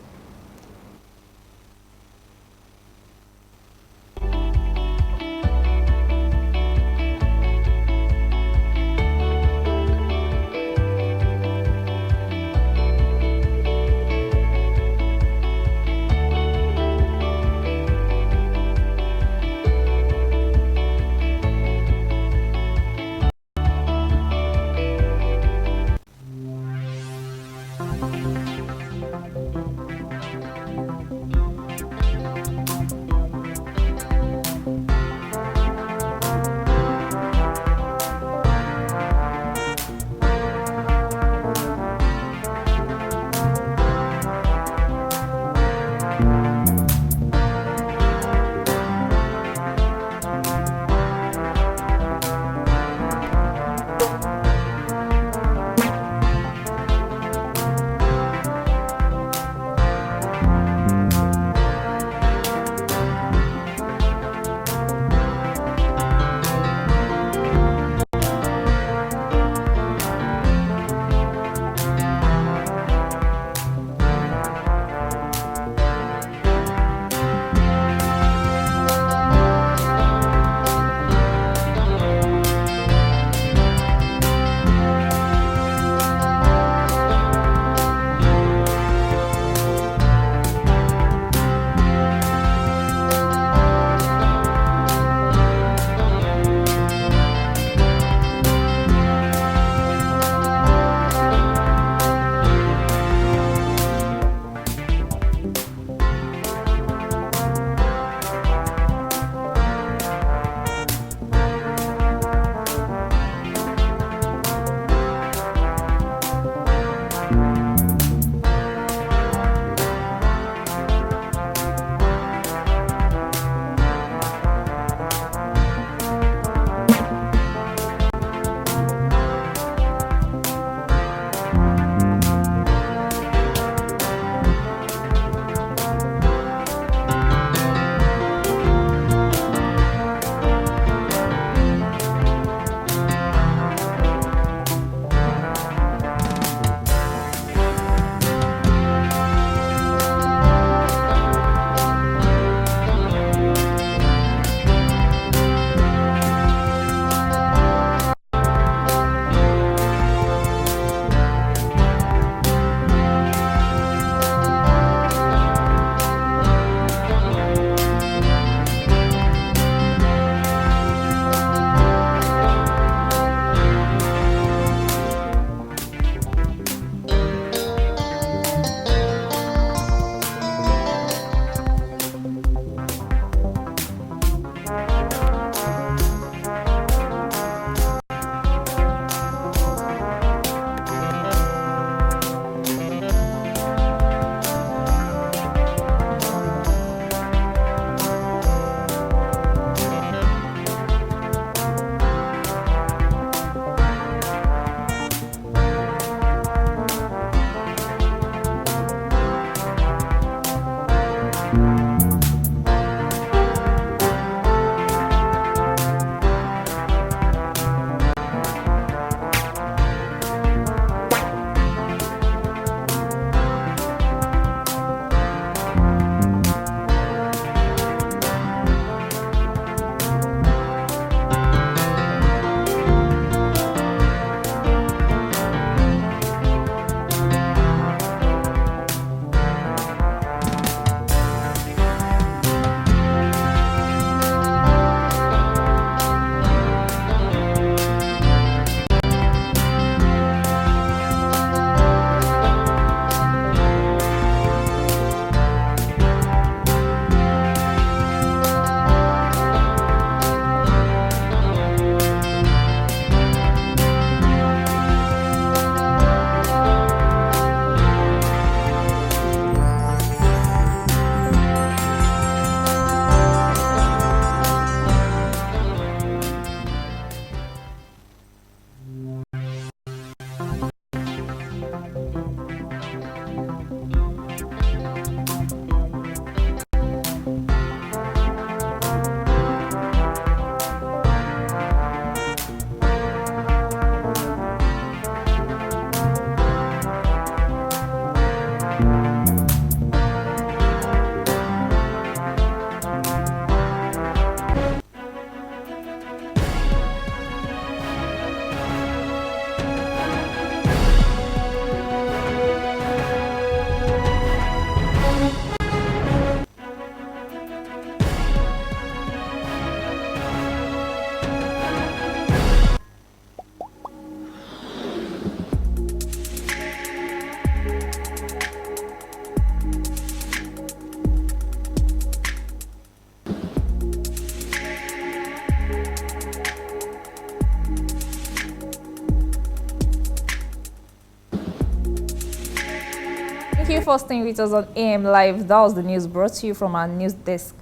you for staying with us on AM Live. That was the news brought to you from our news desk.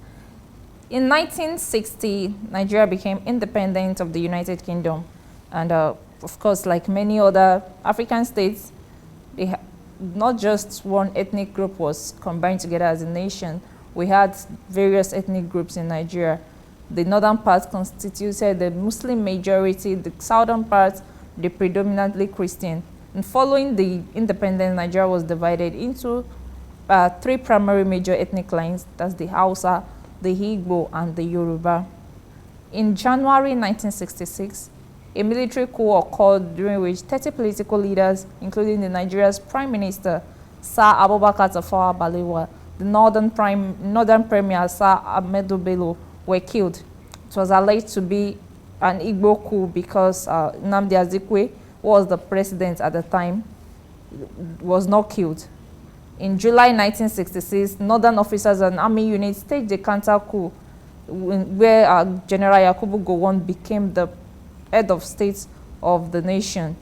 In 1960, Nigeria became independent of the United Kingdom. And of course, like many other African states, not just one ethnic group was combined together as a nation. We had various ethnic groups in Nigeria. The northern part constituted the Muslim majority, the southern part, the predominantly Christian. And following the independence, Nigeria was divided into 3 primary major ethnic lines. That's the Hausa, the Igbo, and the Yoruba. In January 1966, a military coup occurred during which 30 political leaders, including the Nigeria's Prime Minister, Sir Abubakar Tafawa Balewa, the Northern Premier, Sir Ahmedu Bello, were killed. It was alleged to be an Igbo coup because Nnamdi Azikiwe, who was the president at the time, was not killed. In July 1966, northern officers and army units staged a counter coup where General Yakubu Gowon became the head of state of the nation.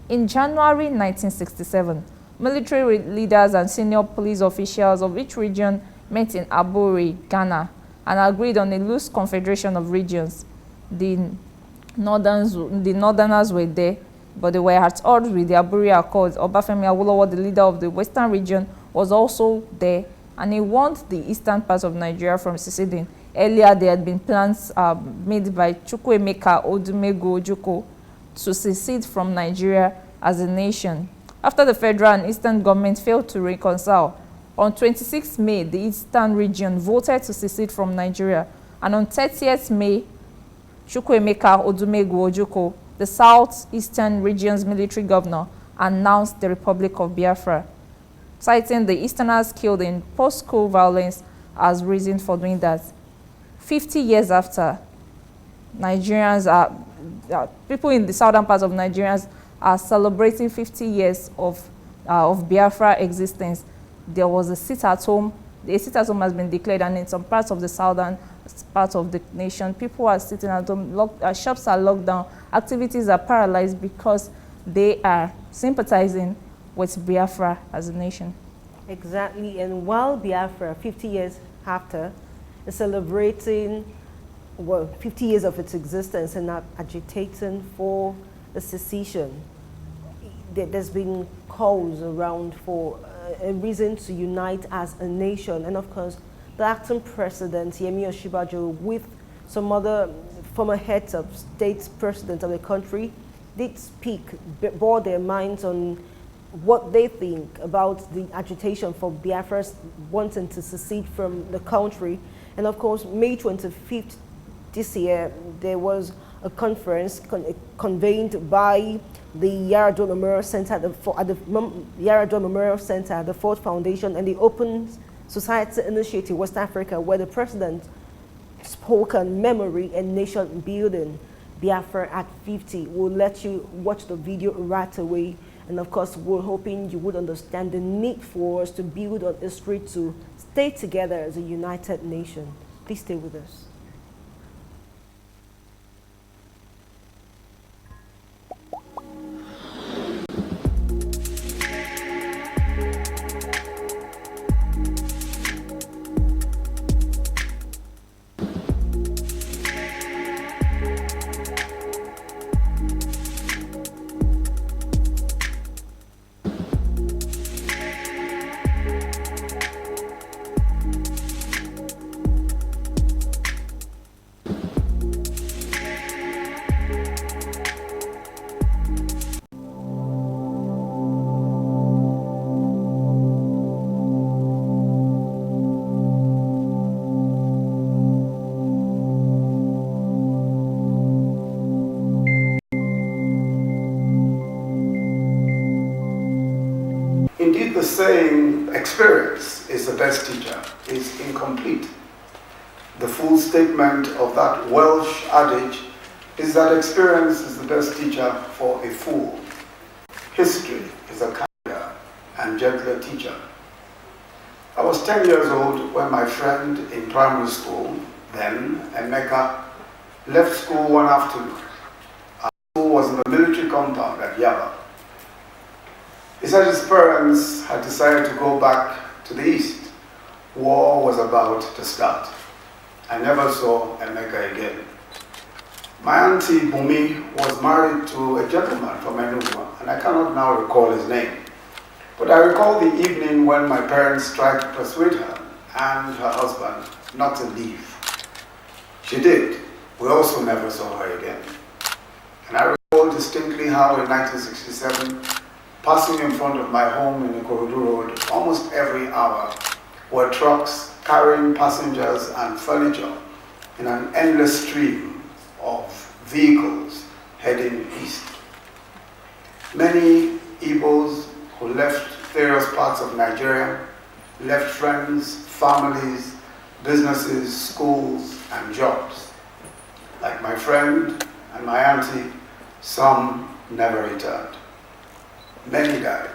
In January 1967, military leaders and senior police officials of each region met in Aburi, Ghana, and agreed on a loose confederation of regions. The Northerners were there, but they were at odds with the Aburi Accords. Obafemi Awolowo, the leader of the Western region, was also there, and he warned the eastern part of Nigeria from seceding. Earlier, there had been plans made by Chukwuemeka Odumegwu Ojukwu to secede from Nigeria as a nation. After the federal and eastern government failed to reconcile, on 26 May, the eastern region voted to secede from Nigeria, and on 30th May, Chukwuemeka Odumegwu Ojukwu, the southeastern region's military governor, announced the Republic of Biafra, citing the Easterners killed in post-coup violence as reason for doing that. 50 years after, Nigerians people in the southern part of Nigerians are celebrating 50 years of Biafra existence. There was a sit-at-home. The sit-at-home has been declared, and in some parts of the southern part of the nation, people are sitting at home, shops are locked down, activities are paralyzed because they are sympathizing with Biafra as a nation. Exactly, and while Biafra, 50 years after, is celebrating, well, 50 years of its existence and agitating for the secession, there's been calls around for a reason to unite as a nation. And of course, the acting president, Yemi Osinbajo, with some other former heads of state president of the country, did speak, bore their minds on what they think about the agitation for Biafra's wanting to secede from the country. And of course, May 25th this year, there was a conference convened by the Yaradua Memorial Center at the Yaradua Memorial Center, the Ford Foundation, and the Open Society Initiative West Africa, where the president spoke on memory and nation building. Biafra at 50. We'll let you watch the video right away. And of course, we're hoping you would understand the need for us to build on history to stay together as a united nation. Please stay with us. Indeed, the saying, experience is the best teacher, is incomplete. The full statement of that Welsh adage is that experience is the best teacher for a fool. History is a kinder and gentler teacher. I was 10 years old when my friend in primary school, then Emeka, left school one afternoon. Our school was in the military compound at Yaba. He said his parents had decided to go back to the east. War was about to start. I never saw Emeka again. My auntie Bumi was married to a gentleman from Enugu, and I cannot now recall his name. But I recall the evening when my parents tried to persuade her and her husband not to leave. She did. We also never saw her again. And I recall distinctly how in 1967, passing in front of my home in Ikorodu Road almost every hour were trucks carrying passengers and furniture in an endless stream of vehicles heading east. Many Igbos who left various parts of Nigeria left friends, families, businesses, schools, and jobs. Like my friend and my auntie, some never returned. Many died.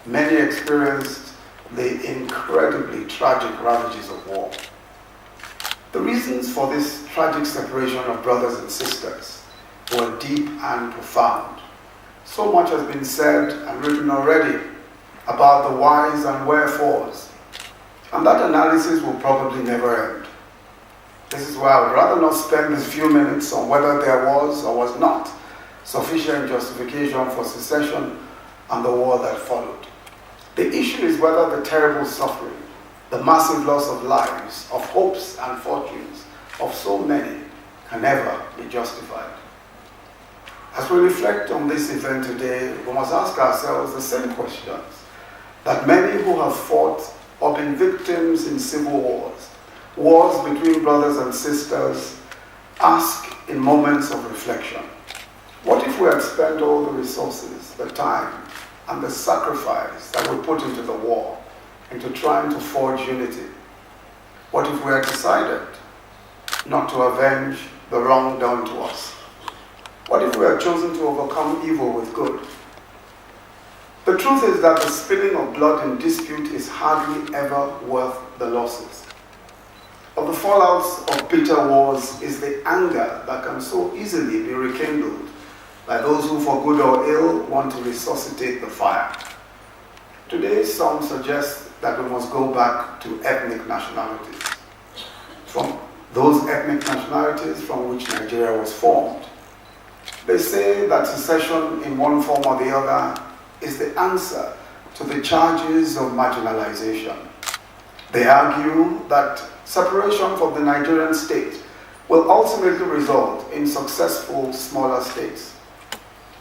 Many experienced the incredibly tragic ravages of war. The reasons for this tragic separation of brothers and sisters were deep and profound. So much has been said and written already about the whys and wherefores, and that analysis will probably never end. This is why I would rather not spend these few minutes on whether there was or was not sufficient justification for secession and the war that followed. The issue is whether the terrible suffering, the massive loss of lives, of hopes and fortunes of so many can ever be justified. As we reflect on this event today, we must ask ourselves the same questions that many who have fought or been victims in civil wars, wars between brothers and sisters, ask in moments of reflection. What if we had spent all the resources, the time, and the sacrifice that we put into the war, into trying to forge unity? What if we had decided not to avenge the wrong done to us? What if we had chosen to overcome evil with good? The truth is that the spilling of blood in dispute is hardly ever worth the losses. Of the fallouts of bitter wars is the anger that can so easily be rekindled by those who, for good or ill, want to resuscitate the fire. Today, some suggest that we must go back to ethnic nationalities, from those ethnic nationalities from which Nigeria was formed. They say that secession in one form or the other is the answer to the charges of marginalization. They argue that separation from the Nigerian state will ultimately result in successful smaller states.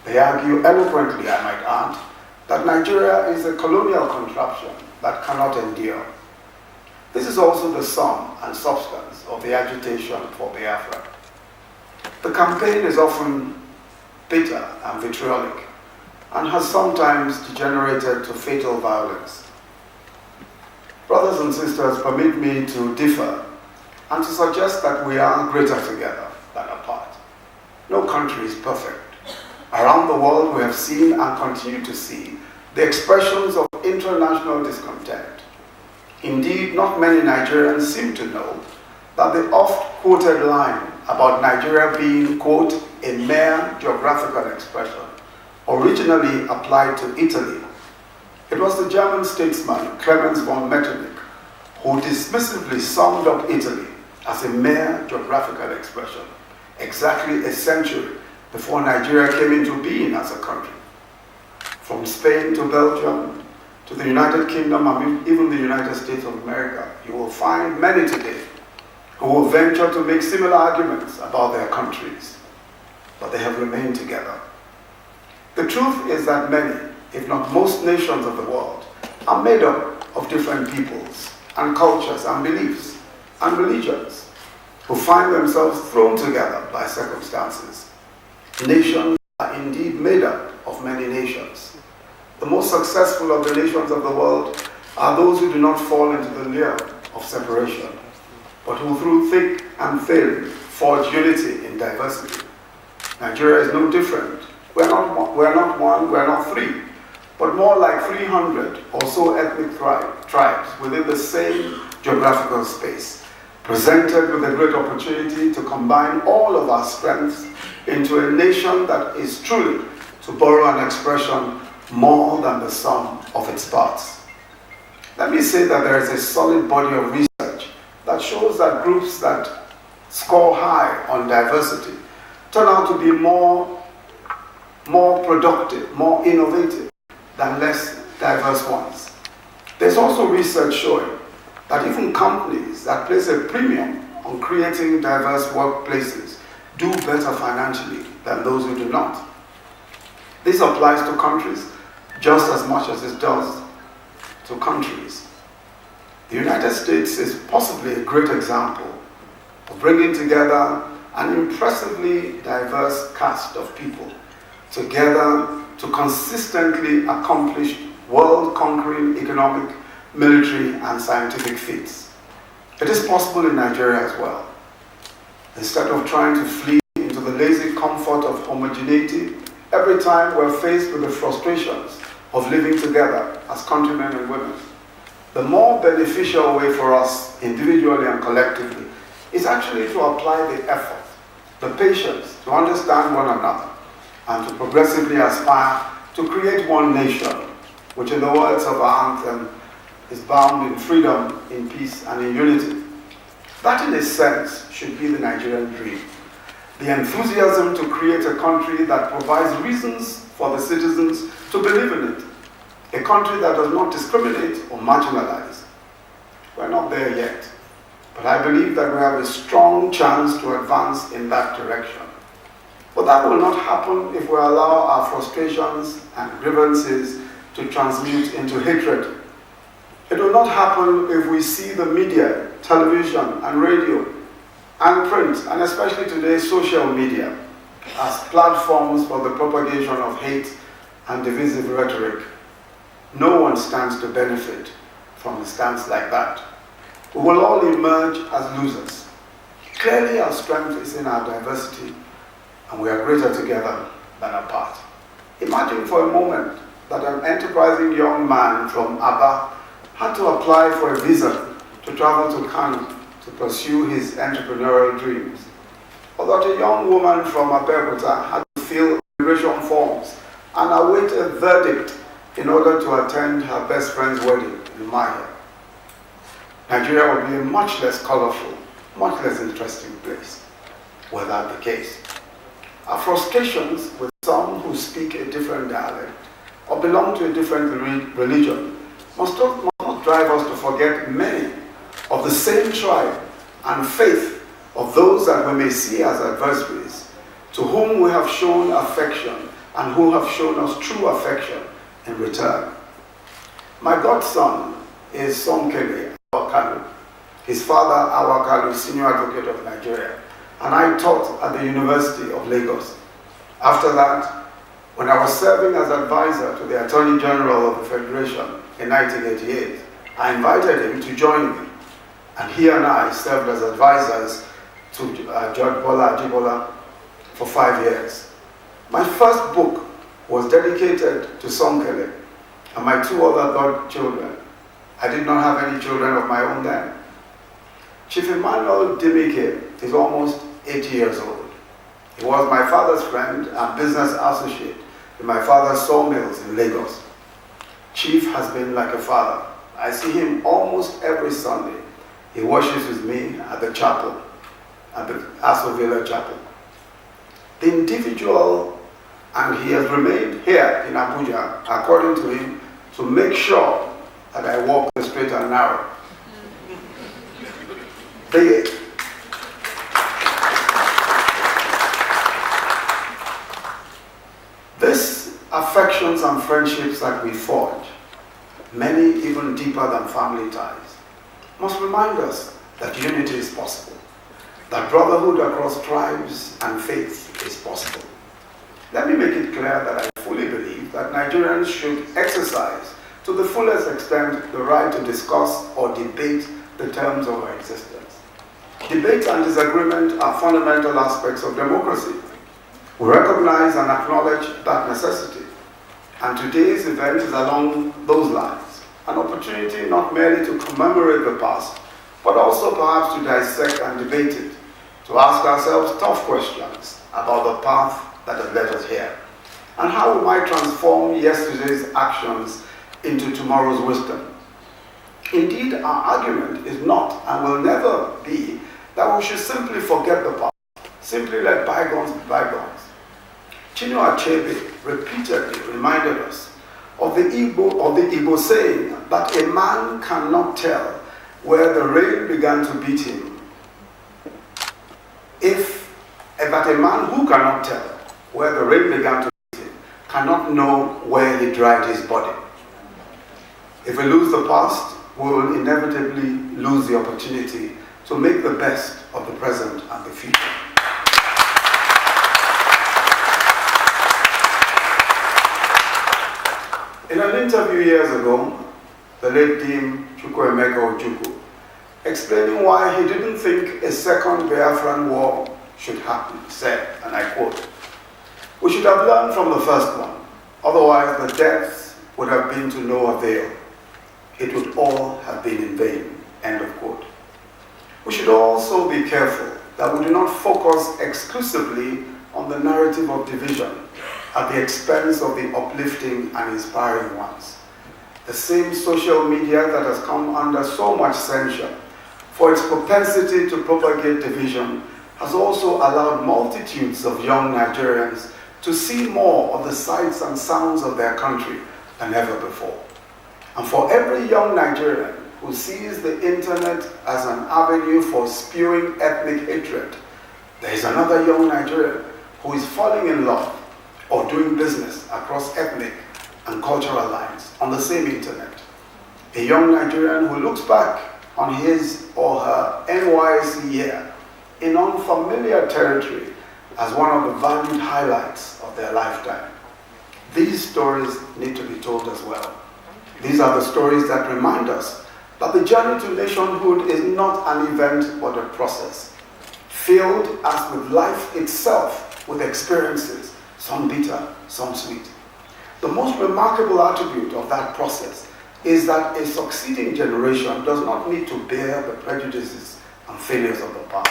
They argue eloquently, I might add, that Nigeria is a colonial contraption that cannot endure. This is also the sum and substance of the agitation for Biafra. The campaign is often bitter and vitriolic, and has sometimes degenerated to fatal violence. Brothers and sisters, permit me to differ and to suggest that we are greater together than apart. No country is perfect. Around the world, we have seen and continue to see the expressions of international discontent. Indeed, not many Nigerians seem to know that the oft-quoted line about Nigeria being, quote, a mere geographical expression, originally applied to Italy. It was the German statesman Clemens von Metternich who dismissively summed up Italy as a mere geographical expression, exactly a century before Nigeria came into being as a country. From Spain to Belgium, to the United Kingdom, and even the United States of America, you will find many today who will venture to make similar arguments about their countries, but they have remained together. The truth is that many, if not most nations of the world, are made up of different peoples and cultures and beliefs and religions who find themselves thrown together by circumstances. Nations are indeed made up of many nations. The most successful of the nations of the world are those who do not fall into the lure of separation, but who through thick and thin forge unity in diversity. Nigeria is no different. We're not one, we're not three, but more like 300 or so ethnic tribes within the same geographical space, presented with a great opportunity to combine all of our strengths into a nation that is truly, to borrow an expression more than the sum of its parts. Let me say that there is a solid body of research that shows that groups that score high on diversity turn out to be more productive, more innovative than less diverse ones. There's also research showing that even companies that place a premium on creating diverse workplaces do better financially than those who do not. This applies to countries just as much as it does to countries. The United States is possibly a great example of bringing together an impressively diverse cast of people together to consistently accomplish world-conquering economic, military, and scientific feats. It is possible in Nigeria as well. Instead of trying to flee into the lazy comfort of homogeneity, every time we're faced with the frustrations of living together as countrymen and women, the more beneficial way for us, individually and collectively, is actually to apply the effort, the patience to understand one another, and to progressively aspire to create one nation, which in the words of our anthem, is bound in freedom, in peace, and in unity. That, in a sense, should be the Nigerian dream. The enthusiasm to create a country that provides reasons for the citizens to believe in it. A country that does not discriminate or marginalize. We're not there yet, but I believe that we have a strong chance to advance in that direction. But that will not happen if we allow our frustrations and grievances to transmute into hatred. It will not happen if we see the media, television and radio, and print, and especially today social media, as platforms for the propagation of hate and divisive rhetoric. No one stands to benefit from a stance like that. We will all emerge as losers. Clearly our strength is in our diversity, and we are greater together than apart. Imagine for a moment that an enterprising young man from Aba had to apply for a visa to travel to Kano to pursue his entrepreneurial dreams. Or that a young woman from Abeokuta had to fill immigration forms and await a verdict in order to attend her best friend's wedding in Maya. Nigeria would be a much less colorful, much less interesting place were that the case. Our frustrations with some who speak a different dialect or belong to a different religion must not drive us to forget many of the same tribe and faith of those that we may see as adversaries, to whom we have shown affection and who have shown us true affection in return. My godson is Somkele Awakalu, his father Awakalu, senior advocate of Nigeria, and I taught at the University of Lagos. After that, when I was serving as advisor to the Attorney General of the Federation in 1988, I invited him to join me, and he and I served as advisors to Judge Bola Ajibola for 5 years. My first book was dedicated to Somkele and my 2 other godchildren. I did not have any children of my own then. Chief Emmanuel Dimike is almost 80 years old. He was my father's friend and business associate in my father's sawmills in Lagos. Chief has been like a father. I see him almost every Sunday. He worships with me at the chapel, at the Aso Villa Chapel. The individual, and he has remained here in Abuja, according to him, to make sure that I walk the straight and narrow. These affections and friendships that we forge, many even deeper than family ties, must remind us that unity is possible, that brotherhood across tribes and faiths is possible. Let me make it clear that I fully believe that Nigerians should exercise to the fullest extent the right to discuss or debate the terms of our existence. Debate and disagreement are fundamental aspects of democracy. We recognize and acknowledge that necessity, and today's event is along those lines, an opportunity not merely to commemorate the past, but also perhaps to dissect and debate it, to ask ourselves tough questions about the path that has led us here. And how we might transform yesterday's actions into tomorrow's wisdom. Indeed, our argument is not and will never be that we should simply forget the past, simply let bygones be bygones. Chinua Achebe repeatedly reminded us of the Igbo saying that a man cannot tell where the rain began to beat him. That a man who cannot tell where the rain began to beat him cannot know where he dried his body. If we lose the past, we will inevitably lose the opportunity to make the best of the present and the future. In an interview years ago, the late Dean Chukwuemeka Ojukwu, explaining why he didn't think a second Biafran war should happen, said, and I quote, "We should have learned from the first one, otherwise the deaths would have been to no avail. It would all have been in vain," end of quote. We should also be careful that we do not focus exclusively on the narrative of division at the expense of the uplifting and inspiring ones. The same social media that has come under so much censure for its propensity to propagate division has also allowed multitudes of young Nigerians to see more of the sights and sounds of their country than ever before. And for every young Nigerian who sees the internet as an avenue for spewing ethnic hatred, there is another young Nigerian who is falling in love or doing business across ethnic and cultural lines on the same internet. A young Nigerian who looks back on his or her NYSC year in unfamiliar territory as one of the valued highlights of their lifetime. These stories need to be told as well. These are the stories that remind us that the journey to nationhood is not an event but a process, filled as with life itself with experiences, some bitter, some sweet. The most remarkable attribute of that process is that a succeeding generation does not need to bear the prejudices and failures of the past.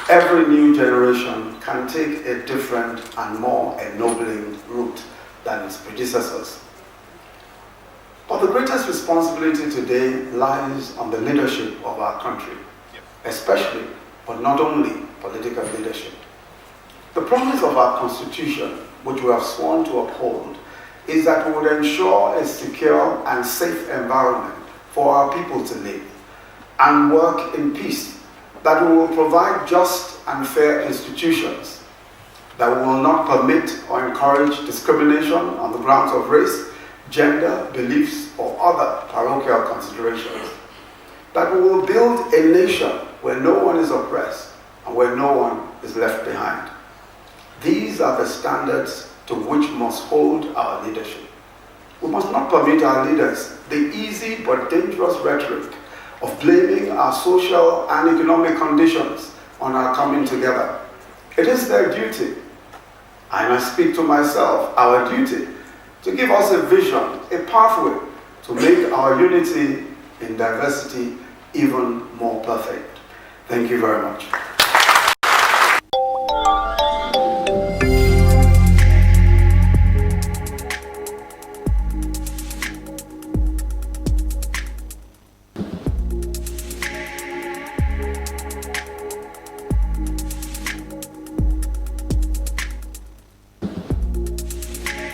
Every new generation can take a different and more ennobling route than its predecessors. But the greatest responsibility today lies on the leadership of our country, especially, but not only, political leadership. The promise of our Constitution, which we have sworn to uphold, is that we would ensure a secure and safe environment for our people to live and work in peace, that we will provide just and fair institutions, that we will not permit or encourage discrimination on the grounds of race, gender, beliefs, or other parochial considerations, that we will build a nation where no one is oppressed and where no one is left behind. These are the standards to which must hold our leadership. We must not permit our leaders the easy but dangerous rhetoric of blaming our social and economic conditions on our coming together. It is their duty, and I speak to myself, our duty, to give us a vision, a pathway to make our unity in diversity even more perfect. Thank you very much.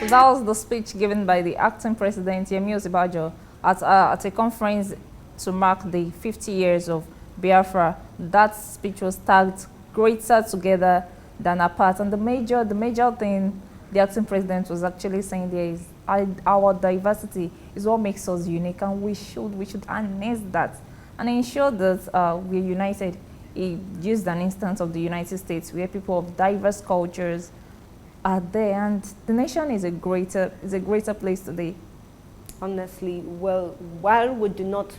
That was the speech given by the acting president, Yemi Osibajo, at a conference to mark the 50 years of Biafra. That speech was tagged "Greater Together Than Apart." And the major thing the acting president was actually saying there is our diversity is what makes us unique, and we should harness that and ensure that we're united. He used an instance of the United States where people of diverse cultures are there, and the nation is a greater place today. Honestly, well, while we do not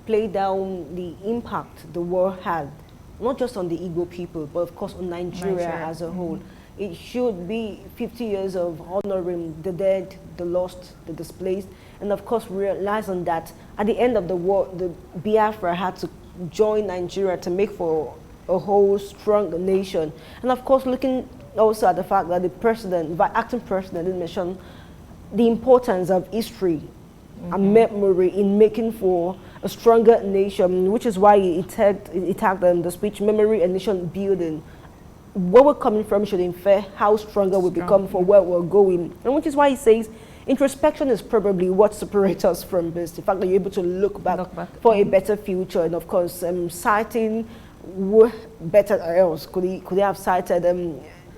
play down the impact the war had, not just on the Igbo people, but of course on Nigeria as a whole, it should be 50 years of honoring the dead, the lost, the displaced, and of course realizing that at the end of the war, the Biafra had to join Nigeria to make for a whole strong nation. And of course, looking also at the fact that the president, the acting president, did mention the importance of history and memory in making for a stronger nation, which is why he tagged the speech, memory and nation building. Where we're coming from should infer how stronger we become for where we're going. And which is why he says introspection is probably what separates us from this. The fact that you're able to look back for a better future. And of course, citing better else. Could he have cited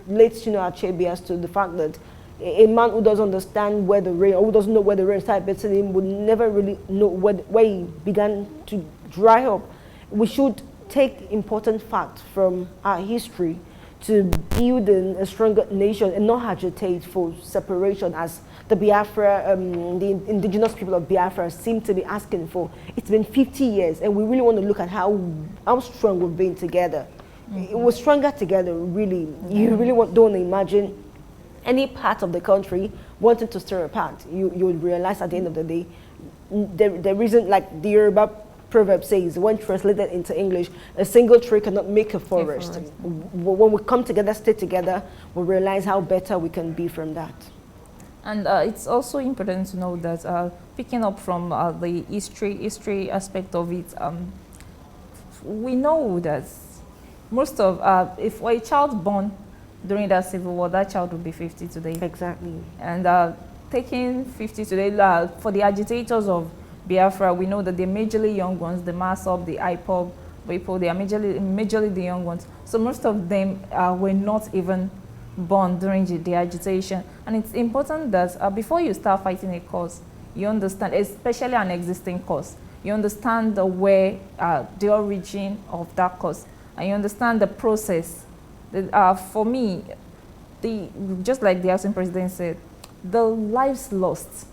late Achebe as to the fact that a man who doesn't understand where the rain, or who doesn't know where the rain started beating him, would never really know where he began to dry up. We should take important facts from our history to building a stronger nation and not agitate for separation as the Biafra, the indigenous people of Biafra seem to be asking for. It's been 50 years and we really want to look at how strong we've been together. We're stronger together, really. You really don't imagine any part of the country wanting to stir apart. You would realize at the end of the day, there isn't, like the Yoruba proverb says, when translated into English, a single tree cannot make a forest. When we come together, stay together, we'll realize how better we can be from that. And it's also important to know that picking up from the history aspect of it, we know that most of, if a child born during that civil war, that child will be 50 today. Exactly. And taking 50 today, for the agitators of Biafra, we know that they're majorly young ones, the MASOP, the IPOB people, they are majorly the young ones. So most of them were not even born during the agitation. And it's important that before you start fighting a cause, you understand, especially an existing cause, you understand the origin of that cause, and you understand the process. For me, just like the Housing President said, the lives lost,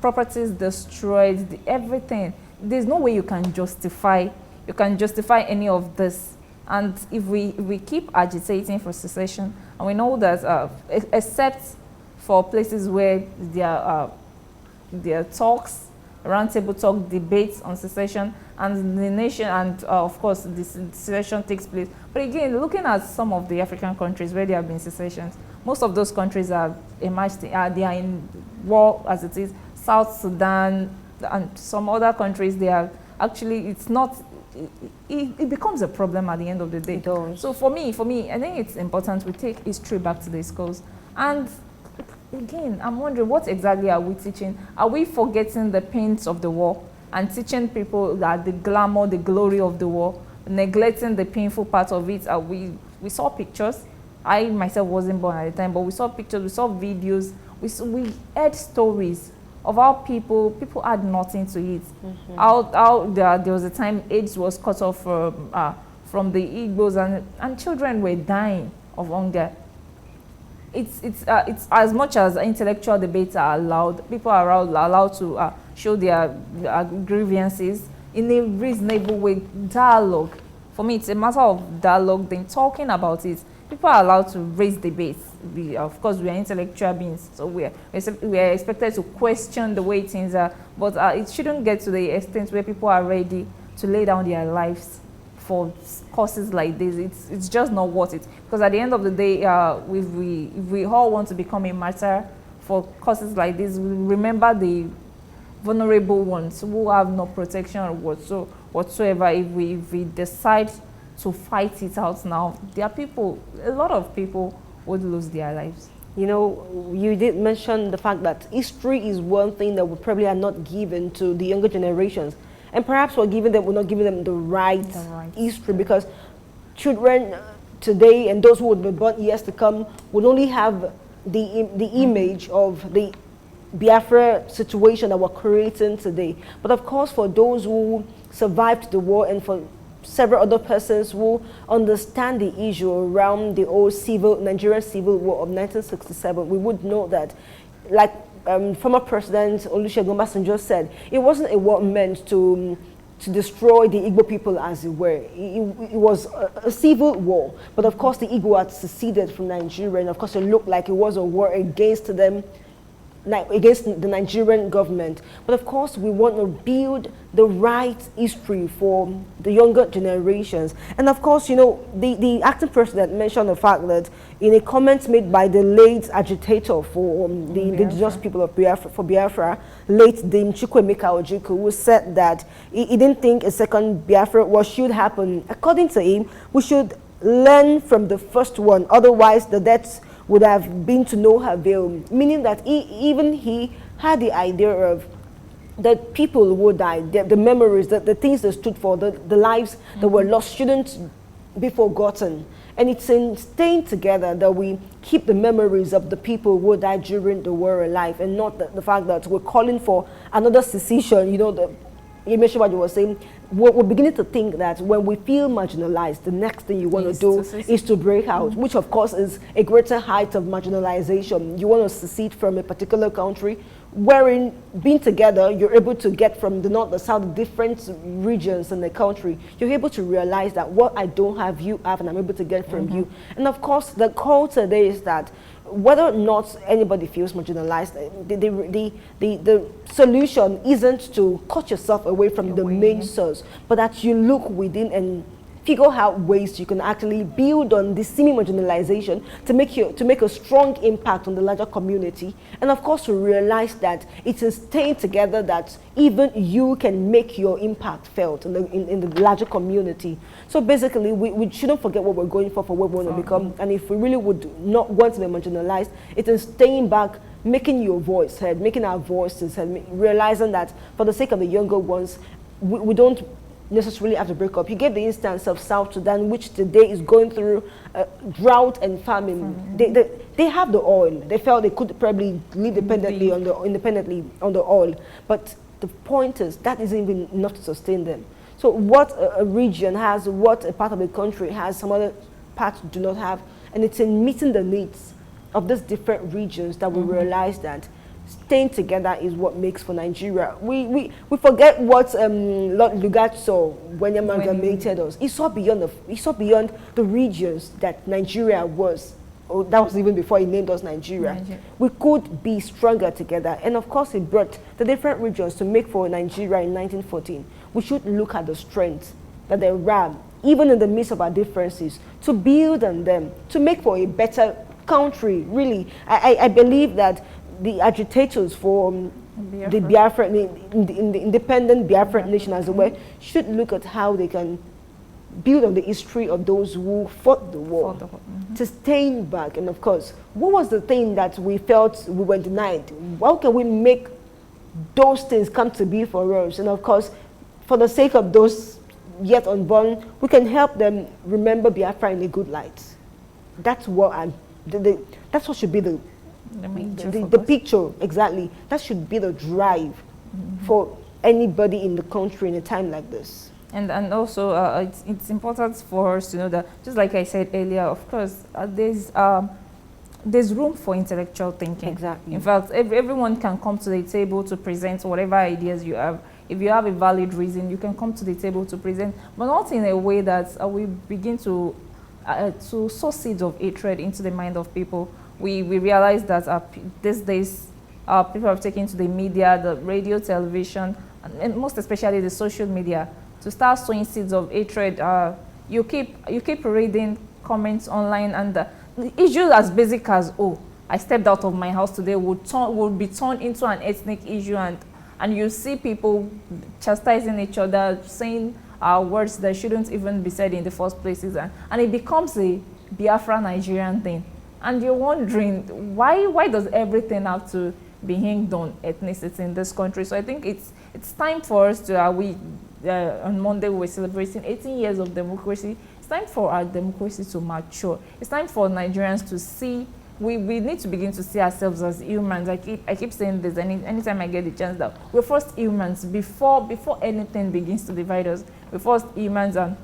properties destroyed, everything. There's no way you can justify any of this. And if we keep agitating for secession, and we know that except for places where there are talks, roundtable talk, debates on secession, and the nation, and of course the secession takes place. But again, looking at some of the African countries where there have been secessions, most of those countries are emerged, they are in war as it is. South Sudan and some other countries, they are actually, it's not, it becomes a problem at the end of the day. So for me, I think it's important we take history back to the schools. And again, I'm wondering, what exactly are we teaching? Are we forgetting the pains of the war and teaching people that the glamour, the glory of the war, neglecting the painful part of it? We saw pictures. I myself wasn't born at the time, but we saw pictures, we saw videos, we heard stories of how people had nothing to eat. How there was a time AIDS was cut off from the Igbos, and children were dying of hunger. It's as much as intellectual debates are allowed, people are allowed to show their grievances in a reasonable way. Dialogue, for me, it's a matter of dialogue, then talking about it. People are allowed to raise debates. Of course, we are intellectual beings, so we are expected to question the way things are, but it shouldn't get to the extent where people are ready to lay down their lives for causes like this. It's just not worth it, because at the end of the day, if we all want to become a martyr for causes like this, we remember the vulnerable ones who have no protection whatsoever. If we decide to fight it out now, there are a lot of people would lose their lives. You know, you did mention the fact that history is one thing that we probably are not given to the younger generations. And perhaps we're not giving them the right history, because children today and those who would be born years to come would only have the image of the Biafra situation that we're creating today. But of course, for those who survived the war and for several other persons who understand the issue around the old Nigerian civil war of 1967, we would know that, like former President Olusegun Obasanjo said, it wasn't a war meant to destroy the Igbo people, as it were. It was a civil war, but of course the Igbo had seceded from Nigeria, and of course it looked like it was a war against them against the Nigerian government. But of course, we want to build the right history for the younger generations. And of course, you know, the acting president mentioned the fact that in a comment made by the late agitator for the indigenous people of Biafra, late Dame Chukwuemeka Ojukwu, who said that he didn't think a second Biafra should happen. According to him, we should learn from the first one, otherwise the deaths would have been to no avail, meaning that he had the idea of that people would die, the memories, the things they stood for, the lives that were lost shouldn't be forgotten. And it's in staying together that we keep the memories of the people who died during the war alive, and not the fact that we're calling for another secession. You know, you mentioned what you were saying. We're beginning to think that when we feel marginalized, the next thing you want to do is to break out, which of course is a greater height of marginalization. You want to secede from a particular country, wherein being together, you're able to get from the north, the south, different regions in the country. You're able to realize that what I don't have, you have, and I'm able to get from you. And of course, the call today is that whether or not anybody feels marginalized, the solution isn't to cut yourself away from the main source, but that you look within and figure out ways you can actually build on this semi-marginalization to make a strong impact on the larger community. And of course, to realize that it's in staying together that even you can make your impact felt in the larger community. So basically, we shouldn't forget what we're going for what we want to become. And if we really would not want to be marginalized, it's in staying back, making your voice heard, making our voices heard, realizing that for the sake of the younger ones, we don't necessarily have to break up. You gave the instance of South Sudan, which today is going through drought and famine. They have the oil. They felt they could probably live independently on the oil. But the point is that isn't even enough to sustain them. So what a region has, what a part of the country has, some other parts do not have, and it's in meeting the needs of these different regions that we realize that staying together is what makes for Nigeria. We forget what Lord Lugard saw when he amalgamated us. He saw beyond the regions that Nigeria was. Oh, that was even before he named us Nigeria. We could be stronger together. And of course, he brought the different regions to make for Nigeria in 1914. We should look at the strengths that there are, even in the midst of our differences, to build on them, to make for a better country, really. I believe that the agitators for the Biafra, in the independent Biafra nation as well, should look at how they can build on the history of those who fought the war, to staying back. And of course, what was the thing that we felt we were denied? How can we make those things come to be for us? And of course, for the sake of those yet unborn, we can help them remember Biafra in a good light. That's what that's what should be the picture, exactly. That should be the drive for anybody in the country in a time like this. And also, it's important for us to know that, just like I said earlier, of course, there's room for intellectual thinking. Exactly. In fact, everyone can come to the table to present whatever ideas you have. If you have a valid reason, you can come to the table to present, but not in a way that we begin to sow seeds of hatred into the mind of people. We realize that these days, people have taken to the media, the radio, television, and most especially the social media, to start sowing seeds of hatred. You keep reading comments online, and the issues as basic as, oh, I stepped out of my house today, would be turned into an ethnic issue, and you see people chastising each other, saying words that shouldn't even be said in the first places, and it becomes a Biafra Nigerian thing. And you're wondering, why does everything have to be hinged on ethnicity in this country? So I think it's time for us to, on Monday we're celebrating 18 years of democracy. It's time for our democracy to mature. It's time for Nigerians to see, we need to begin to see ourselves as humans. I keep saying this anytime I get the chance, that we're first humans before anything begins to divide us. We're first humans, and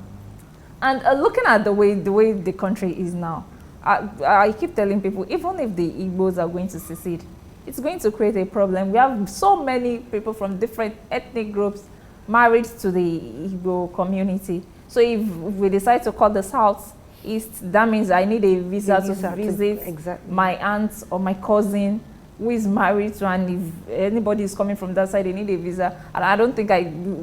looking at the way the country is now, I keep telling people, even if the Igbos are going to secede, it's going to create a problem. We have so many people from different ethnic groups married to the Igbo community. So if we decide to cut the South East, that means I need a visa to visit my aunt or my cousin who is married to, and if anybody is coming from that side, they need a visa. And I don't think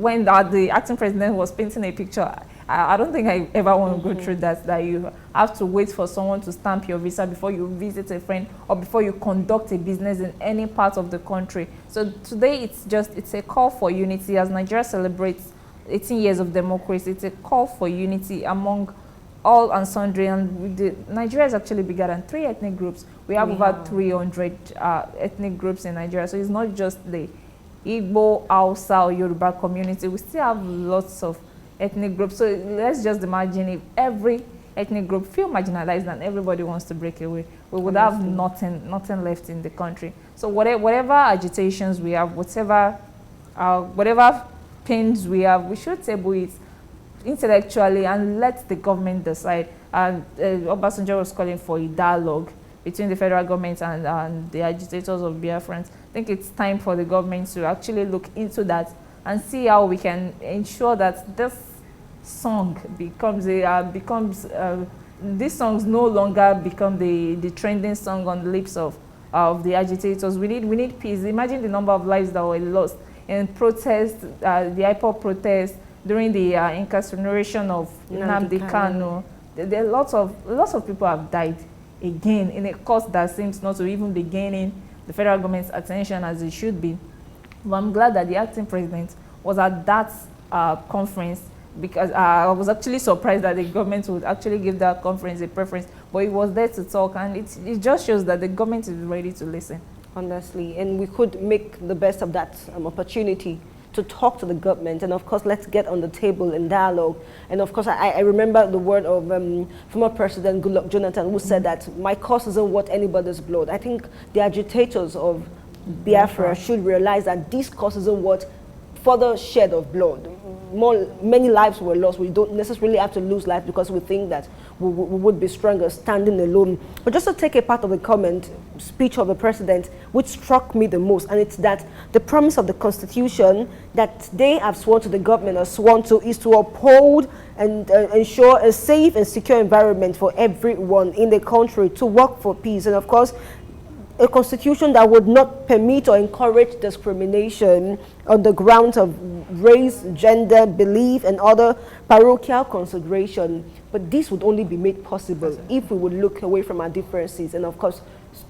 when the acting president was painting a picture, I don't think I ever want to go through that you have to wait for someone to stamp your visa before you visit a friend or before you conduct a business in any part of the country. So today it's a call for unity as Nigeria celebrates 18 years of democracy. It's a call for unity among all and sundry, and Nigeria is actually bigger than 3 ethnic groups. We have over 300 ethnic groups in Nigeria, so it's not just the Igbo, Hausa, or Yoruba community. We still have lots of ethnic groups. So let's just imagine if every ethnic group feel marginalized and everybody wants to break away, we would have nothing left in the country. So whatever agitations we have, whatever pains we have, we should table it intellectually and let the government decide. And Obasanjo was calling for a dialogue between the federal government and the agitators of Biafrans. I think it's time for the government to actually look into that and see how we can ensure that this song these songs no longer become the trending song on the lips of the agitators. We need peace. Imagine the number of lives that were lost in protests, the IPOB protests, during the incarceration of Nnamdi Kanu. There are lots of people have died again in a cause that seems not to even be gaining the federal government's attention as it should be. But I'm glad that the acting president was at that conference, because I was actually surprised that the government would actually give that conference a preference, but he was there to talk, and it just shows that the government is ready to listen. Honestly, and we could make the best of that opportunity to talk to the government, and of course let's get on the table in dialogue. And of course I remember the word of former President Goodluck Jonathan, who said that my cause isn't worth anybody's blood. I think the agitators of Biafra should realize that this cause isn't worth further shed of blood. Many lives were lost. We don't necessarily have to lose life because we think that we would be stronger standing alone. But just to take a part of the speech of the president, which struck me the most, and it's that the promise of the Constitution that they have sworn to, the government has sworn to, is to uphold and ensure a safe and secure environment for everyone in the country, to work for peace. And of course, a constitution that would not permit or encourage discrimination on the grounds of race, gender, belief, and other parochial consideration. But this would only be made possible if we would look away from our differences and, of course,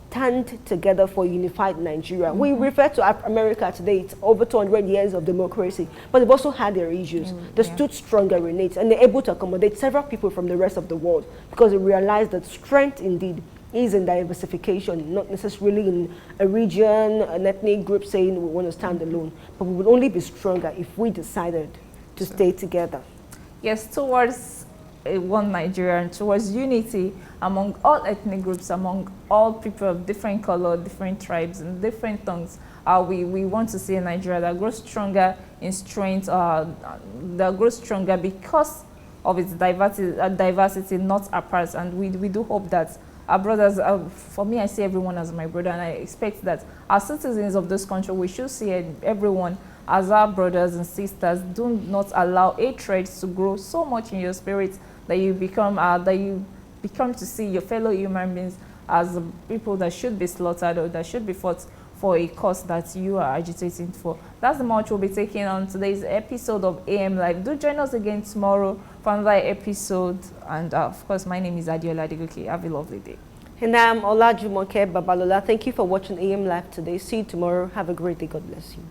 stand together for unified Nigeria. We refer to America today, it's over 200 years of democracy, but they've also had their issues. They stood stronger in it, and they're able to accommodate several people from the rest of the world because they realized that strength indeed is in diversification, not necessarily in a region, an ethnic group saying we want to stand alone. But we would only be stronger if we decided to stay together. Yes, towards one Nigeria and towards unity among all ethnic groups, among all people of different color, different tribes, and different tongues. We want to see a Nigeria that grows stronger in strength, that grows stronger because of its diversity, not apart. And we do hope that our brothers, for me, I see everyone as my brother, and I expect that as citizens of this country, we should see everyone as our brothers and sisters. Do not allow hatred to grow so much in your spirit that you become to see your fellow human beings as people that should be slaughtered or that should be fought for a cause that you are agitating for. That's the much we'll be taking on today's episode of AM Live. Do join us again tomorrow for another episode. And of course, my name is Adiola Adegoke. Have a lovely day. And I'm Olajumoke Babalola. Thank you for watching AM Live today. See you tomorrow. Have a great day. God bless you.